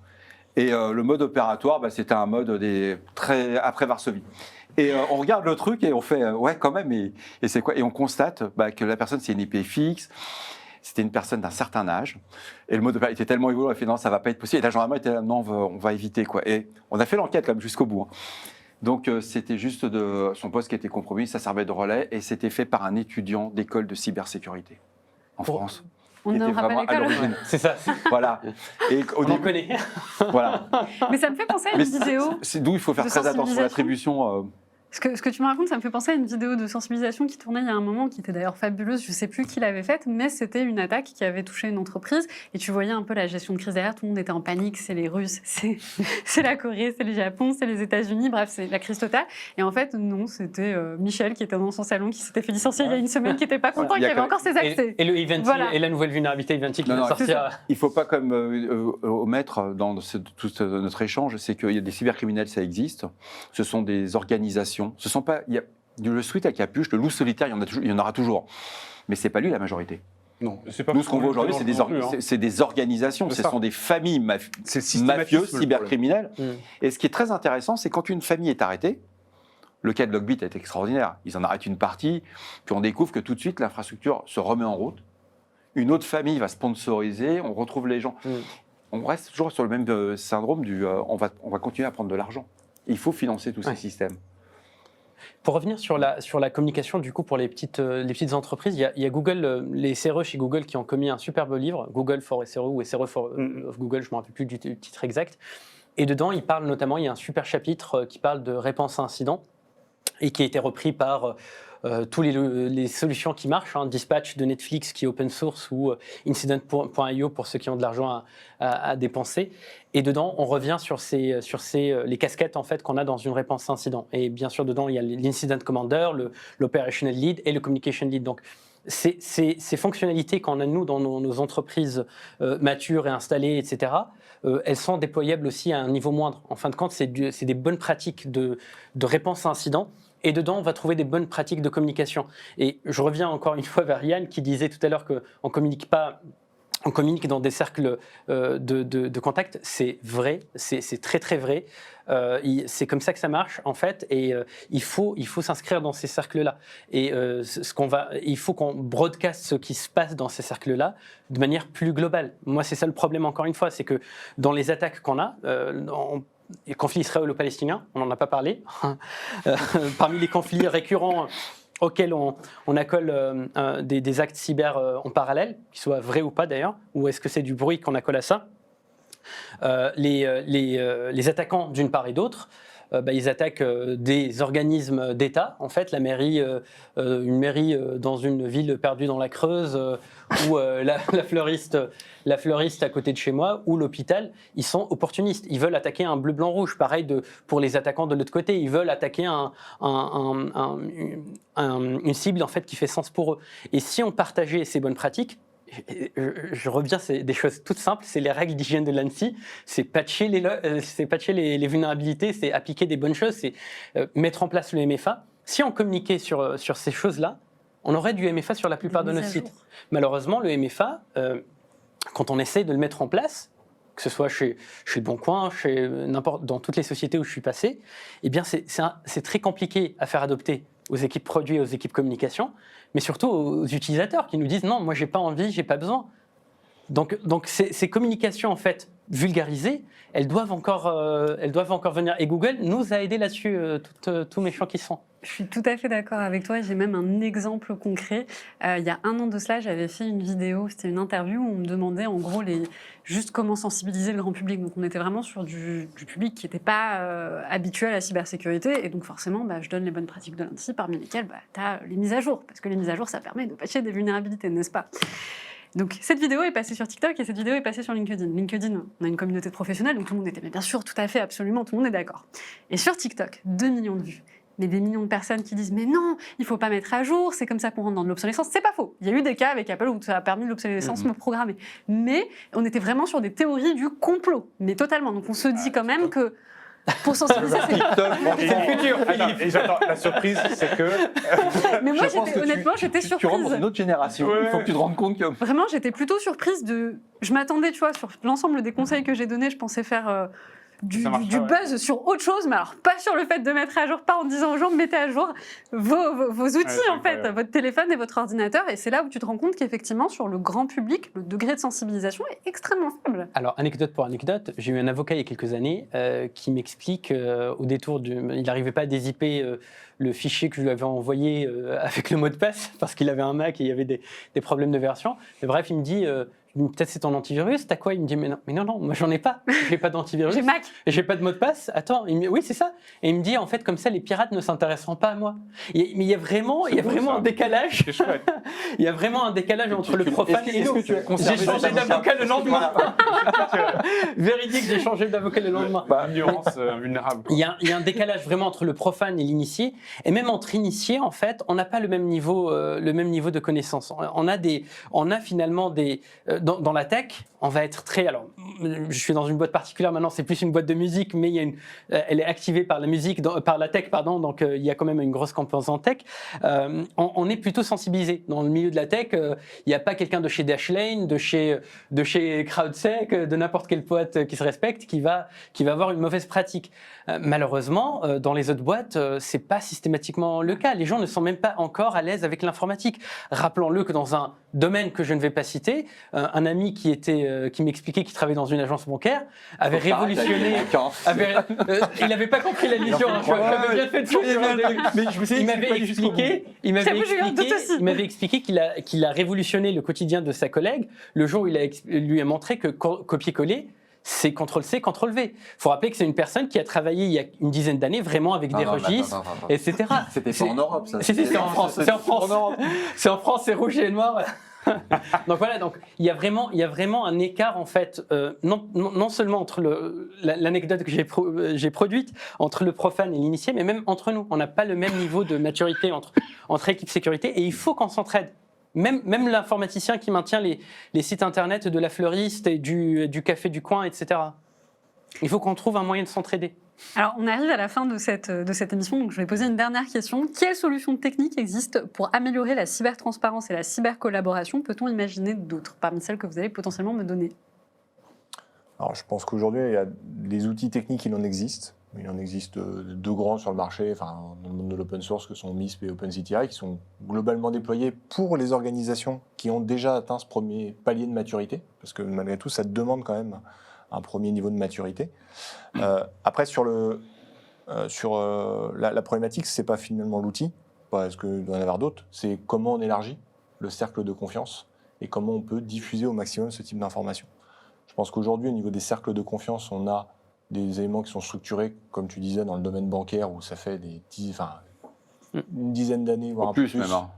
Et le mode opératoire, c'était un mode très après Varsovie. Et on regarde le truc et on fait ouais, quand même. Et c'est quoi? Et on constate que la personne, c'est une IP fixe. C'était une personne d'un certain âge. Et le mode opératoire était tellement évolué, on a fait non, ça ne va pas être possible. Et la gendarmerie était là, non, on va éviter, quoi. Et on a fait l'enquête quand même jusqu'au bout. Donc, c'était juste son poste qui était compromis, ça servait de relais, et c'était fait par un étudiant d'école de cybersécurité en France. On ne rappelle l'école. C'est ça. Voilà. Et on en connaît. Voilà. Mais ça me fait penser à une vidéo. C'est d'où il faut faire très attention à l'attribution. Ce que tu me racontes, ça me fait penser à une vidéo de sensibilisation qui tournait il y a un moment, qui était d'ailleurs fabuleuse. Je ne sais plus qui l'avait faite, mais c'était une attaque qui avait touché une entreprise. Et tu voyais un peu la gestion de crise derrière. Tout le monde était en panique. C'est les Russes, c'est la Corée, c'est le Japon, c'est les États-Unis. Bref, c'est la crise totale. Et en fait, non, c'était Michel qui était dans son salon, qui s'était fait licencier il y a une semaine, qui n'était pas content, qui avait encore ses accès. Et le Eventy, et la nouvelle vulnérabilité Eventy qui vient de sortir. Il ne faut pas comme omettre dans tout notre échange, c'est qu'il y a des cybercriminels, ça existe. Ce sont des organisations. Ce sont pas. Le sweat à capuche, le loup solitaire, il y en aura toujours. Mais ce n'est pas lui la majorité. Non, c'est pas nous, ce qu'on voit aujourd'hui, c'est des organisations, ce sont des familles mafieuses, cybercriminelles. Et ce qui est très intéressant, c'est quand une famille est arrêtée, le cas de Lockbit est extraordinaire. Ils en arrêtent une partie, puis on découvre que tout de suite, l'infrastructure se remet en route. Une autre famille va sponsoriser, on retrouve les gens. On reste toujours sur le même syndrome du on va continuer à prendre de l'argent. Il faut financer tous ces systèmes. Pour revenir sur la communication, du coup, pour les petites entreprises, il y a Google, les SRE chez Google qui ont commis un superbe livre, Google for SRE ou SRE for Google, je ne me rappelle plus du titre exact. Et dedans, il y a un super chapitre qui parle de réponse à incident et qui a été repris par tous les solutions qui marchent, Dispatch de Netflix qui est open source ou Incident.io pour ceux qui ont de l'argent à dépenser. Et dedans, on revient sur les casquettes en fait qu'on a dans une réponse incident. Et bien sûr, dedans, il y a l'incident commander, l'operational lead et le communication lead. Donc, ces fonctionnalités qu'on a nous dans nos entreprises matures et installées, etc., elles sont déployables aussi à un niveau moindre. En fin de compte, c'est des bonnes pratiques de réponse à incident. Et dedans, on va trouver des bonnes pratiques de communication. Et je reviens encore une fois vers Yann qui disait tout à l'heure qu'on ne communique pas. On communique dans des cercles de contact. C'est vrai, c'est très très vrai. C'est comme ça que ça marche en fait. Et il faut s'inscrire dans ces cercles-là. Et il faut qu'on broadcast ce qui se passe dans ces cercles-là de manière plus globale. Moi, c'est ça le problème encore une fois, c'est que dans les attaques qu'on a, les conflits israélo-palestiniens, on n'en a pas parlé. Parmi les conflits récurrents auxquels on accole des actes cyber en parallèle, qu'ils soient vrais ou pas d'ailleurs, ou est-ce que c'est du bruit qu'on accole à ça? Les attaquants d'une part et d'autre, ils attaquent des organismes d'État, en fait, la mairie, une mairie dans une ville perdue dans la Creuse, ou la fleuriste à côté de chez moi, ou l'hôpital, ils sont opportunistes. Ils veulent attaquer un bleu-blanc-rouge. Pareil pour les attaquants de l'autre côté. Ils veulent attaquer une cible en fait, qui fait sens pour eux. Et si on partageait ces bonnes pratiques, je reviens, c'est des choses toutes simples, c'est les règles d'hygiène de l'ANSSI, c'est patcher les vulnérabilités, c'est appliquer des bonnes choses, c'est mettre en place le MFA. Si on communiquait sur ces choses-là, on aurait du MFA sur la plupart de nos sites. Malheureusement, le MFA, quand on essaie de le mettre en place, que ce soit chez Le Bon Coin, dans toutes les sociétés où je suis passé, eh bien c'est très compliqué à faire adopter aux équipes produits et aux équipes communication, mais surtout aux utilisateurs qui nous disent non, moi j'ai pas envie, j'ai pas besoin. Donc ces communications en fait vulgarisées, elles doivent encore venir. Et Google nous a aidés là-dessus, tous méchants qui sont. Je suis tout à fait d'accord avec toi. J'ai même un exemple concret. Il y a 1 an de cela, j'avais fait une vidéo, c'était une interview où on me demandait en gros juste comment sensibiliser le grand public. Donc on était vraiment sur du public qui n'était pas habitué à la cybersécurité. Et donc forcément, je donne les bonnes pratiques de l'ANSSI, parmi lesquelles tu as les mises à jour. Parce que les mises à jour, ça permet de patcher des vulnérabilités, n'est-ce pas ? Donc cette vidéo est passée sur TikTok et cette vidéo est passée sur LinkedIn. LinkedIn, on a une communauté de professionnels, donc tout le monde était, mais bien sûr, tout à fait, absolument, tout le monde est d'accord. Et sur TikTok, 2 millions de vues. Mais des millions de personnes qui disent « Mais non, il ne faut pas mettre à jour, c'est comme ça qu'on rentre dans de l'obsolescence ». C'est pas faux. Il y a eu des cas avec Apple où ça a permis de l'obsolescence me programmer. Mais on était vraiment sur des théories du complot. Mais totalement. Donc on se dit quand même que pour sensibiliser, c'est le futur. Et j'attends, la surprise, c'est que... Mais moi, honnêtement, j'étais surprise. Tu rentres dans une autre génération. Ouais. Il faut que tu te rendes compte que... Vraiment, j'étais plutôt surprise de... Je m'attendais, tu vois, sur l'ensemble des conseils que j'ai donnés, je pensais faire du buzz sur autre chose, mais alors pas sur le fait de mettre à jour, pas en disant aux gens mettez à jour vos outils, en fait, votre téléphone et votre ordinateur. Et c'est là où tu te rends compte qu'effectivement, sur le grand public, le degré de sensibilisation est extrêmement faible. Alors, anecdote pour anecdote, j'ai eu un avocat il y a quelques années qui m'explique au détour il n'arrivait pas à dézipper le fichier que je lui avais envoyé avec le mot de passe parce qu'il avait un Mac et il y avait des problèmes de version. Mais bref, il me dit peut-être c'est ton antivirus, t'as quoi? Il me dit mais non, moi j'en ai pas, j'ai pas d'antivirus. J'ai Mac. J'ai pas de mot de passe. Attends, oui c'est ça. Et il me dit en fait comme ça les pirates ne s'intéresseront pas à moi. Mais il y a vraiment un décalage. C'est chouette. Il y a vraiment un décalage entre le profane et nous. J'ai J'ai changé d'avocat le lendemain. Véridique, j'ai changé d'avocat le lendemain. Ignorance vulnérable. Il y a un décalage vraiment entre le profane et l'initié, et même entre initiés, en fait, on n'a pas le même niveau de connaissance. On a finalement dans la tech, on va être très. Alors, je suis dans une boîte particulière maintenant, c'est plus une boîte de musique, mais elle est activée par la musique, par la tech, pardon. Donc, il y a quand même une grosse composante tech. On est plutôt sensibilisé dans le milieu de la tech. Il n'y a pas quelqu'un de chez Dashlane, de chez CrowdSec, de n'importe quelle boîte qui se respecte, qui va avoir une mauvaise pratique. Malheureusement, dans les autres boîtes, c'est pas systématiquement le cas. Les gens ne sont même pas encore à l'aise avec l'informatique. Rappelons-le que dans un domaine que je ne vais pas citer, un ami qui m'expliquait qu'il travaillait dans une agence bancaire avait révolutionné. Il n'avait pas compris la mission. J'avais bien fait de changer. Il m'avait expliqué qu'il a révolutionné le quotidien de sa collègue le jour où lui a montré que copier-coller, c'est CTRL-C, CTRL-V. Il faut rappeler que c'est une personne qui a travaillé il y a une dizaine d'années vraiment avec des registres, etc. C'était pas en Europe, ça. C'est en France. C'est en France. C'est en France, c'est rouge et noir. Donc voilà, il y a vraiment un écart en fait, non seulement entre l'anecdote que j'ai produite entre le profane et l'initié, mais même entre nous. On n'a pas le même niveau de maturité entre équipes sécurité, et il faut qu'on s'entraide. Même l'informaticien qui maintient les sites internet de la fleuriste et du café du coin, etc. Il faut qu'on trouve un moyen de s'entraider. Alors, on arrive à la fin de cette émission, donc je vais poser une dernière question. Quelles solutions techniques existent pour améliorer la cybertransparence et la cybercollaboration? Peut-on imaginer d'autres, parmi celles que vous allez potentiellement me donner? Alors, je pense qu'aujourd'hui, il y a des outils techniques, il en existe. Il en existe 2 grands sur le marché, dans le monde de l'open source, que sont MISP et OpenCTI, qui sont globalement déployés pour les organisations qui ont déjà atteint ce premier palier de maturité, parce que malgré tout, ça demande quand même un premier niveau de maturité. Après, sur la problématique, ce n'est pas finalement l'outil, parce qu'il doit y en avoir d'autres, c'est comment on élargit le cercle de confiance et comment on peut diffuser au maximum ce type d'informations. Je pense qu'aujourd'hui, au niveau des cercles de confiance, on a des éléments qui sont structurés, comme tu disais, dans le domaine bancaire, où ça fait une dizaine d'années, voire un peu plus. Même, hein.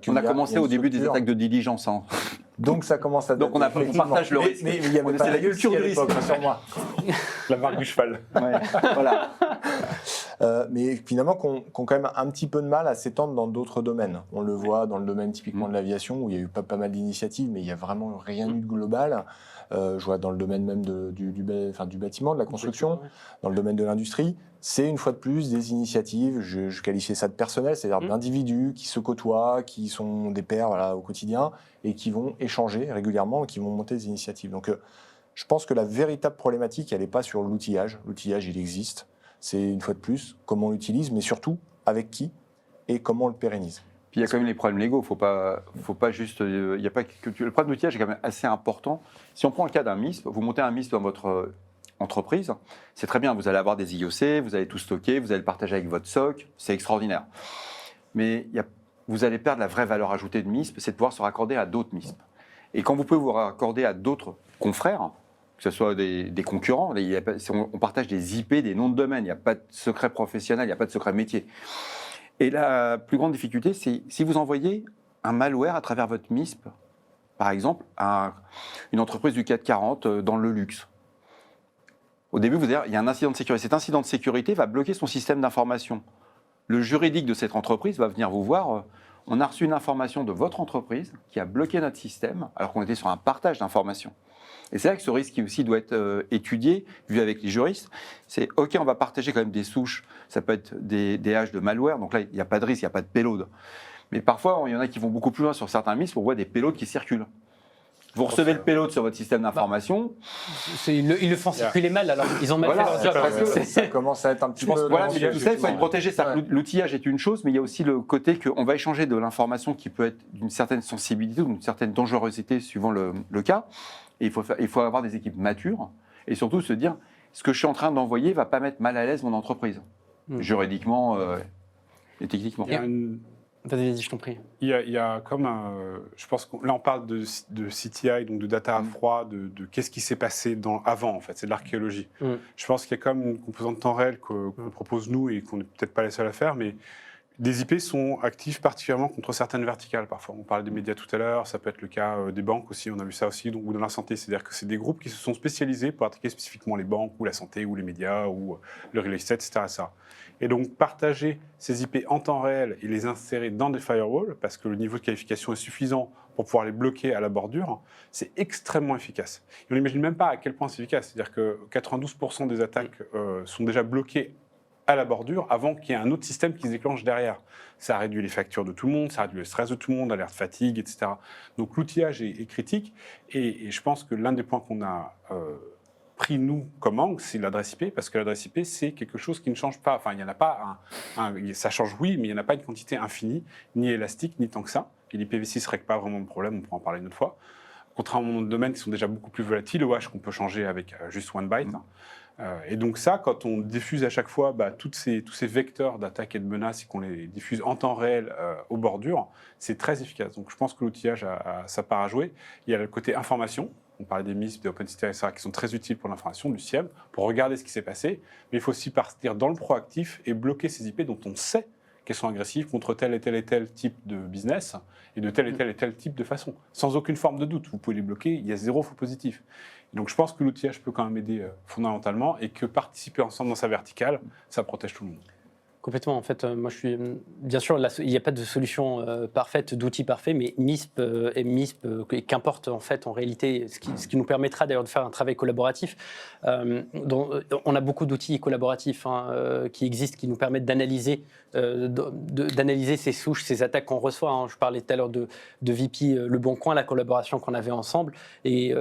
On a commencé au début des attaques de diligence. Hein. Donc ça commence à... Donc on partage le risque. Mais il y avait pas la culture du risque sur moi. La marque du cheval. Ouais, voilà. Mais finalement, qu'on quand même un petit peu de mal à s'étendre dans d'autres domaines. On le voit dans le domaine typiquement de l'aviation, où il y a eu pas mal d'initiatives, mais il n'y a vraiment rien eu de global. Je vois dans le domaine même du bâtiment, de la construction, dans le domaine de l'industrie. C'est une fois de plus des initiatives, je qualifiais ça de personnel, c'est-à-dire d'individus qui se côtoient, qui sont des pairs au quotidien et qui vont échanger régulièrement et qui vont monter des initiatives. Donc Je pense que la véritable problématique, elle n'est pas sur l'outillage. L'outillage, il existe. C'est une fois de plus comment on l'utilise, mais surtout avec qui et comment on le pérennise. Puis il y a quand même les problèmes légaux. Faut pas juste. Il y a pas que le problème d'outillage est quand même assez important. Si on prend le cas d'un MISP, vous montez un MISP dans votre entreprise, c'est très bien. Vous allez avoir des IOC, vous allez tout stocker, vous allez le partager avec votre SOC, c'est extraordinaire. Mais vous allez perdre la vraie valeur ajoutée de MISP, c'est de pouvoir se raccorder à d'autres MISP. Et quand vous pouvez vous raccorder à d'autres confrères, que ce soit des concurrents, on partage des IP, des noms de domaine, il n'y a pas de secret professionnel, il n'y a pas de secret métier. Et la plus grande difficulté, c'est si vous envoyez un malware à travers votre MISP, par exemple, à une entreprise du CAC 40 dans le luxe. Au début, vous allez dire, il y a un incident de sécurité. Cet incident de sécurité va bloquer son système d'information. Le juridique de cette entreprise va venir vous voir. On a reçu une information de votre entreprise qui a bloqué notre système, alors qu'on était sur un partage d'informations. Et c'est là que ce risque qui aussi doit être étudié, vu avec les juristes. C'est OK, on va partager quand même des souches. Ça peut être des haches de malware. Donc là, il n'y a pas de risque, il n'y a pas de payload. Mais parfois, il y en a qui vont beaucoup plus loin sur certains MISP. On voit des payloads qui circulent. Vous recevez le payload sur votre système d'information. Ils le font circuler mal, alors ils ont mal Voilà, fait leur job. Ça commence à être un petit peu... Voilà, mais tout ça, il faut être protégé. L'outillage est une chose, mais il y a aussi le côté qu'on va échanger de l'information qui peut être d'une certaine sensibilité ou d'une certaine dangerosité suivant le cas. Et il faut avoir des équipes matures et surtout se dire ce que je suis en train d'envoyer ne va pas mettre mal à l'aise mon entreprise, juridiquement et techniquement. Vas-y, je t'en prie. Il y a comme je pense que là on parle de CTI, donc de data à froid, de qu'est-ce qui s'est passé avant en fait, c'est de l'archéologie. Je pense qu'il y a comme une composante temps réel qu'on propose nous et qu'on n'est peut-être pas les seuls à faire, mais des IP sont actifs particulièrement contre certaines verticales parfois. On parlait des médias tout à l'heure, ça peut être le cas des banques aussi, on a vu ça aussi, ou de la santé. C'est-à-dire que c'est des groupes qui se sont spécialisés pour attaquer spécifiquement les banques, ou la santé, ou les médias, ou le real estate, etc. Et donc partager ces IP en temps réel et les insérer dans des firewalls, parce que le niveau de qualification est suffisant pour pouvoir les bloquer à la bordure, c'est extrêmement efficace. Et on n'imagine même pas à quel point c'est efficace. C'est-à-dire que 92% des attaques sont déjà bloquées à la bordure avant qu'il y ait un autre système qui se déclenche derrière. Ça réduit les factures de tout le monde, ça réduit le stress de tout le monde, alerte fatigue, etc. Donc l'outillage est critique et je pense que l'un des points qu'on a pris, nous, comme angle, c'est l'adresse IP, parce que l'adresse IP, c'est quelque chose qui ne change pas. Enfin, il n'y en a pas ça change, oui, mais il n'y en a pas une quantité infinie, ni élastique, ni tant que ça. Et l'IPv6 ne règle pas vraiment le problème, on pourra en parler une autre fois. Contrairement aux domaines qui sont déjà beaucoup plus volatiles, au hash qu'on peut changer avec juste one byte. Et donc ça, quand on diffuse à chaque fois tous ces vecteurs d'attaque et de menaces et qu'on les diffuse en temps réel aux bordures, c'est très efficace. Donc je pense que l'outillage a sa part à jouer. Il y a le côté information. On parlait des MISP, des OpenCity, etc., qui sont très utiles pour l'information, du SIEM, pour regarder ce qui s'est passé. Mais il faut aussi partir dans le proactif et bloquer ces IP dont on sait qu'elles sont agressives contre tel et tel type de business et de tel et tel type de façon. Sans aucune forme de doute. Vous pouvez les bloquer, il y a zéro faux positif. Donc je pense que l'outillage peut quand même aider fondamentalement et que participer ensemble dans sa verticale, ça protège tout le monde. Complètement. En fait, moi, je suis bien sûr, il n'y a pas de solution parfaite, d'outil parfait, mais MISP et MISP, qu'importe en fait, en réalité, ce qui nous permettra d'ailleurs de faire un travail collaboratif. On a beaucoup d'outils collaboratifs qui existent, qui nous permettent d'analyser ces souches, ces attaques qu'on reçoit. Je parlais tout à l'heure de VP Le Bon Coin, la collaboration qu'on avait ensemble, et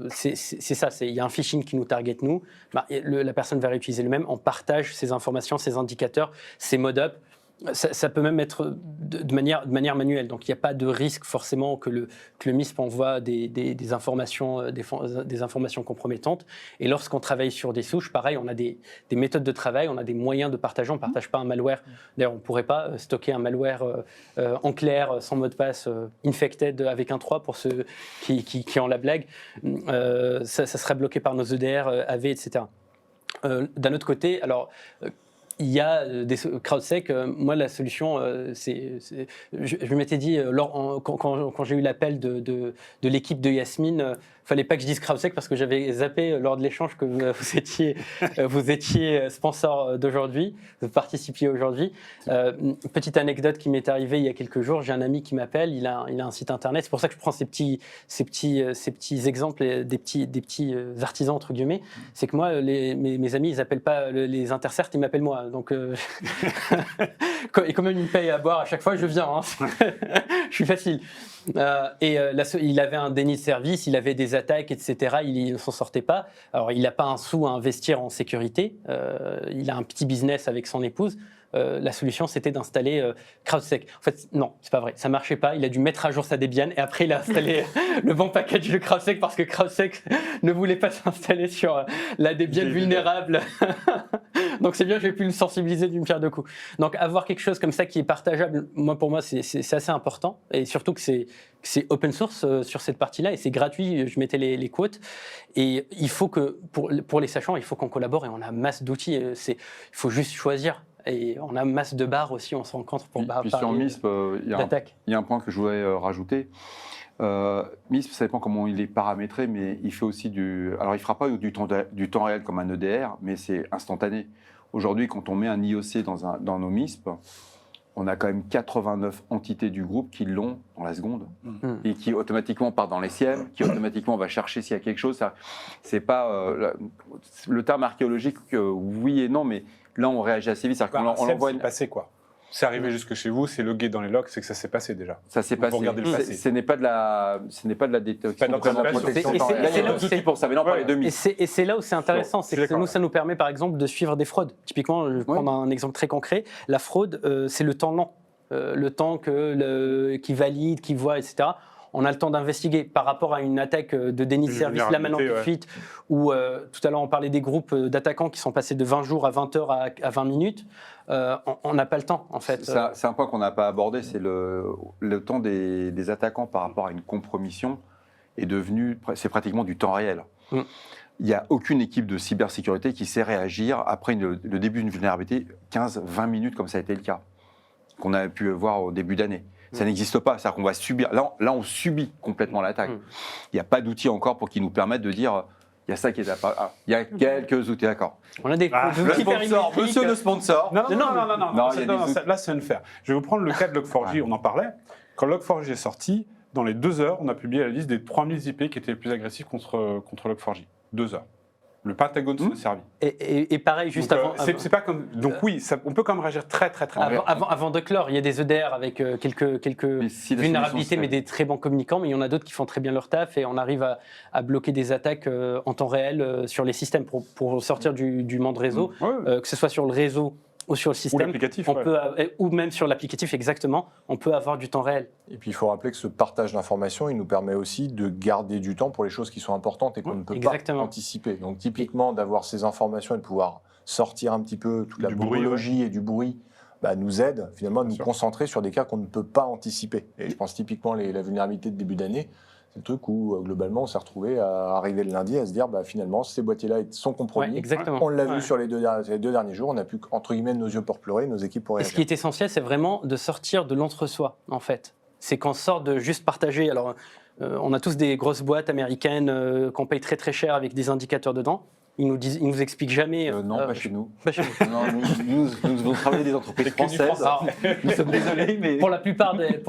c'est ça. Il y a un phishing qui nous target nous. La personne va réutiliser le même. On partage ces informations, ces indicateurs, ces modups. Ça peut même être de manière manuelle. Donc, il n'y a pas de risque forcément que le MISP envoie des informations compromettantes. Et lorsqu'on travaille sur des souches, pareil, on a des méthodes de travail, on a des moyens de partager. On ne partage pas un malware. D'ailleurs, on ne pourrait pas stocker un malware en clair, sans mot de passe, infected avec un 3 pour ceux qui ont la blague. Ça serait bloqué par nos EDR, AV, etc. D'un autre côté, alors... il y a des CrowdSec. Moi, la solution, je m'étais dit, quand j'ai eu l'appel de l'équipe de Yasmine, fallait pas que je dise CrowdSec parce que j'avais zappé lors de l'échange que vous étiez sponsor d'aujourd'hui, vous participiez aujourd'hui. Petite anecdote qui m'est arrivée il y a quelques jours, j'ai un ami qui m'appelle, il a un site internet, c'est pour ça que je prends ces petits exemples, des petits artisans entre guillemets, c'est que moi, mes amis, ils appellent pas les intercertes, ils m'appellent moi. Donc, et quand même, ils me payent à boire à chaque fois, je viens. Je suis facile. Il avait un déni de service, il avait des attaques, etc. Il ne s'en sortait pas. Alors, il n'a pas un sou à investir en sécurité. Il a un petit business avec son épouse. La solution, c'était d'installer CrowdSec. En fait, non, c'est pas vrai. Ça marchait pas. Il a dû mettre à jour sa Debian et après, il a installé le bon package de CrowdSec parce que CrowdSec ne voulait pas s'installer sur la Debian vulnérable. Donc, c'est bien, j'ai pu le sensibiliser d'une pierre deux coups. Donc, avoir quelque chose comme ça qui est partageable, pour moi, c'est assez important. Et surtout que c'est open source sur cette partie-là et c'est gratuit. Je mettais les quotes. Et il faut que, pour les sachants, il faut qu'on collabore et on a masse d'outils. Il faut juste choisir. Et on a masse de barres aussi, on se rencontre pour parler sur MISP, il y a un point que je voudrais rajouter. MISP, ça dépend comment il est paramétré, mais il fait aussi alors, il ne fera pas du temps réel comme un EDR, mais c'est instantané. Aujourd'hui, quand on met un IOC dans nos MISP, on a quand même 89 entités du groupe qui l'ont dans la seconde et qui automatiquement part dans les SIEM, qui automatiquement va chercher s'il y a quelque chose. C'est pas le terme archéologique, oui et non, mais là, on réagit assez vite. On l'envoie. C'est passé quoi? C'est arrivé jusque chez vous, c'est logué dans les logs, c'est que ça s'est passé déjà. Ça s'est passé. Ce n'est pas de la détection. Il y a des outils pour ça, mais non, pas les demi. Et c'est là où c'est intéressant, c'est que nous, ça nous permet par exemple de suivre des fraudes. Typiquement, je vais prendre un exemple très concret. La fraude, c'est le temps lent, le temps qui valide, qui voit, etc. On a le temps d'investiguer par rapport à une attaque de déni de service, là maintenant tout de suite, où tout à l'heure on parlait des groupes d'attaquants qui sont passés de 20 jours à 20 heures à 20 minutes. On n'a pas le temps en fait. C'est un point qu'on n'a pas abordé, c'est le temps des attaquants par rapport à une compromission c'est pratiquement du temps réel. Il n'y a aucune équipe de cybersécurité qui sait réagir après le début d'une vulnérabilité 15-20 minutes comme ça a été le cas, qu'on a pu voir au début d'année. Ça n'existe pas, c'est-à-dire qu'on va subir. Là, on subit complètement l'attaque. Il n'y a pas d'outils encore pour qui nous permettent de dire il y a ça qui est il y a quelques outils, d'accord. On a des outils périmétriques. Monsieur le sponsor. Non, là, c'est unfair. Je vais vous prendre le cas de Log4j, on en parlait. Quand Log4j est sorti, dans les 2 heures, on a publié la liste des 3000 IP qui étaient les plus agressifs contre Log4j. 2 heures. Le Pentagone s'en est servi. Et pareil, juste donc, avant. C'est pas comme. Donc oui, on peut quand même réagir très vite. Avant de clore, il y a des EDR avec quelques vulnérabilités, mais des très bons communicants. Mais il y en a d'autres qui font très bien leur taf et on arrive à bloquer des attaques en temps réel sur les systèmes pour sortir du monde réseau, que ce soit sur le réseau ou sur le système, ou l'applicatif, ou même sur l'applicatif, exactement, on peut avoir du temps réel. Et puis il faut rappeler que ce partage d'informations, il nous permet aussi de garder du temps pour les choses qui sont importantes et qu'on ne peut pas anticiper. Donc typiquement, d'avoir ces informations et de pouvoir sortir un petit peu toute la bruyologie et du bruit, nous aide finalement à nous concentrer sur des cas qu'on ne peut pas anticiper. Et je pense typiquement la vulnérabilité de début d'année, c'est le truc où globalement on s'est retrouvé à arriver le lundi à se dire finalement ces boîtiers-là sont compromis. On l'a vu sur les deux derniers jours, on a pu entre guillemets nos yeux pour pleurer, nos équipes pour réagir. Et ce qui est essentiel, c'est vraiment de sortir de l'entre-soi en fait. C'est qu'on sort de juste partager. Alors on a tous des grosses boîtes américaines qu'on paye très très cher avec des indicateurs dedans. Ils nous expliquent jamais. Non, pas chez nous. Pas chez nous. Non, nous devons travailler des entreprises françaises. Nous sommes désolés, mais pour la plupart des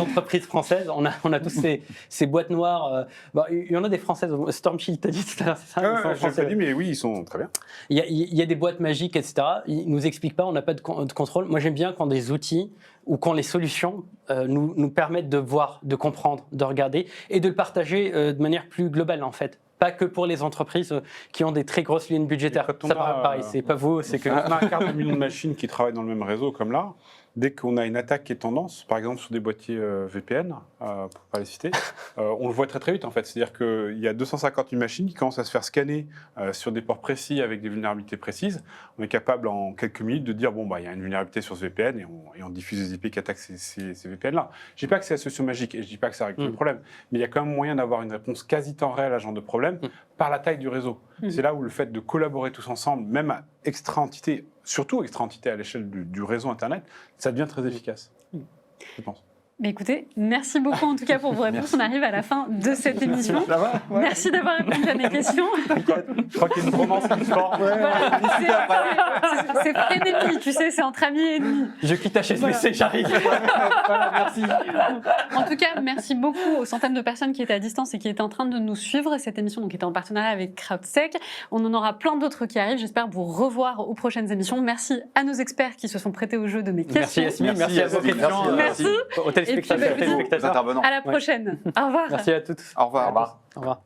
entreprises françaises, on a tous ces boîtes noires. Il y en a des françaises. Stormshield, t'as dit tout à l'heure, c'est ça? Je l'ai dit, mais oui, ils sont très bien. Il y a des boîtes magiques, etc. Ils nous expliquent pas. On n'a pas de contrôle. Moi, j'aime bien quand des outils ou quand les solutions nous permettent de voir, de comprendre, de regarder et de le partager de manière plus globale en fait. Pas que pour les entreprises qui ont des très grosses lignes budgétaires. Ça pareil, c'est pas vous, c'est que... On a un quart de million de machines qui travaillent dans le même réseau comme là. Dès qu'on a une attaque qui est tendance, par exemple sur des boîtiers VPN, pour ne pas les citer, on le voit très très vite en fait. C'est-à-dire qu'il y a 250 000 machines qui commencent à se faire scanner sur des ports précis avec des vulnérabilités précises. On est capable en quelques minutes de dire il y a une vulnérabilité sur ce VPN et on diffuse des IP qui attaquent ces VPN-là. Je ne dis pas que c'est la solution magique et je ne dis pas que ça règle le problème, mais il y a quand même moyen d'avoir une réponse quasi temps réel à ce genre de problème par la taille du réseau. C'est là où le fait de collaborer tous ensemble, même à extra-entité, surtout extra-entité à l'échelle du réseau Internet, ça devient très efficace, je pense. Mais écoutez, merci beaucoup en tout cas pour vos réponses. Merci. On arrive à la fin de cette émission. Ça va ? Merci d'avoir répondu à mes questions. Je crois qu'il y a une romance qui se forme. Voilà, c'est frénémie, tu sais, c'est entre amis et ennemis. Je quitte HSBC, j'arrive. Merci. En tout cas, merci beaucoup aux centaines de personnes qui étaient à distance et qui étaient en train de nous suivre. Cette émission donc, était en partenariat avec CrowdSec. On en aura plein d'autres qui arrivent. J'espère vous revoir aux prochaines émissions. Merci à nos experts qui se sont prêtés au jeu de mes questions. Merci Yasmine, merci à vos questions. Merci. Aux téléspectateurs. Et puis, bah, téléspectateurs, je vous dis aux téléspectateurs. intervenants. à la prochaine. Au revoir. Merci à toutes. Au revoir. Au revoir. Au revoir.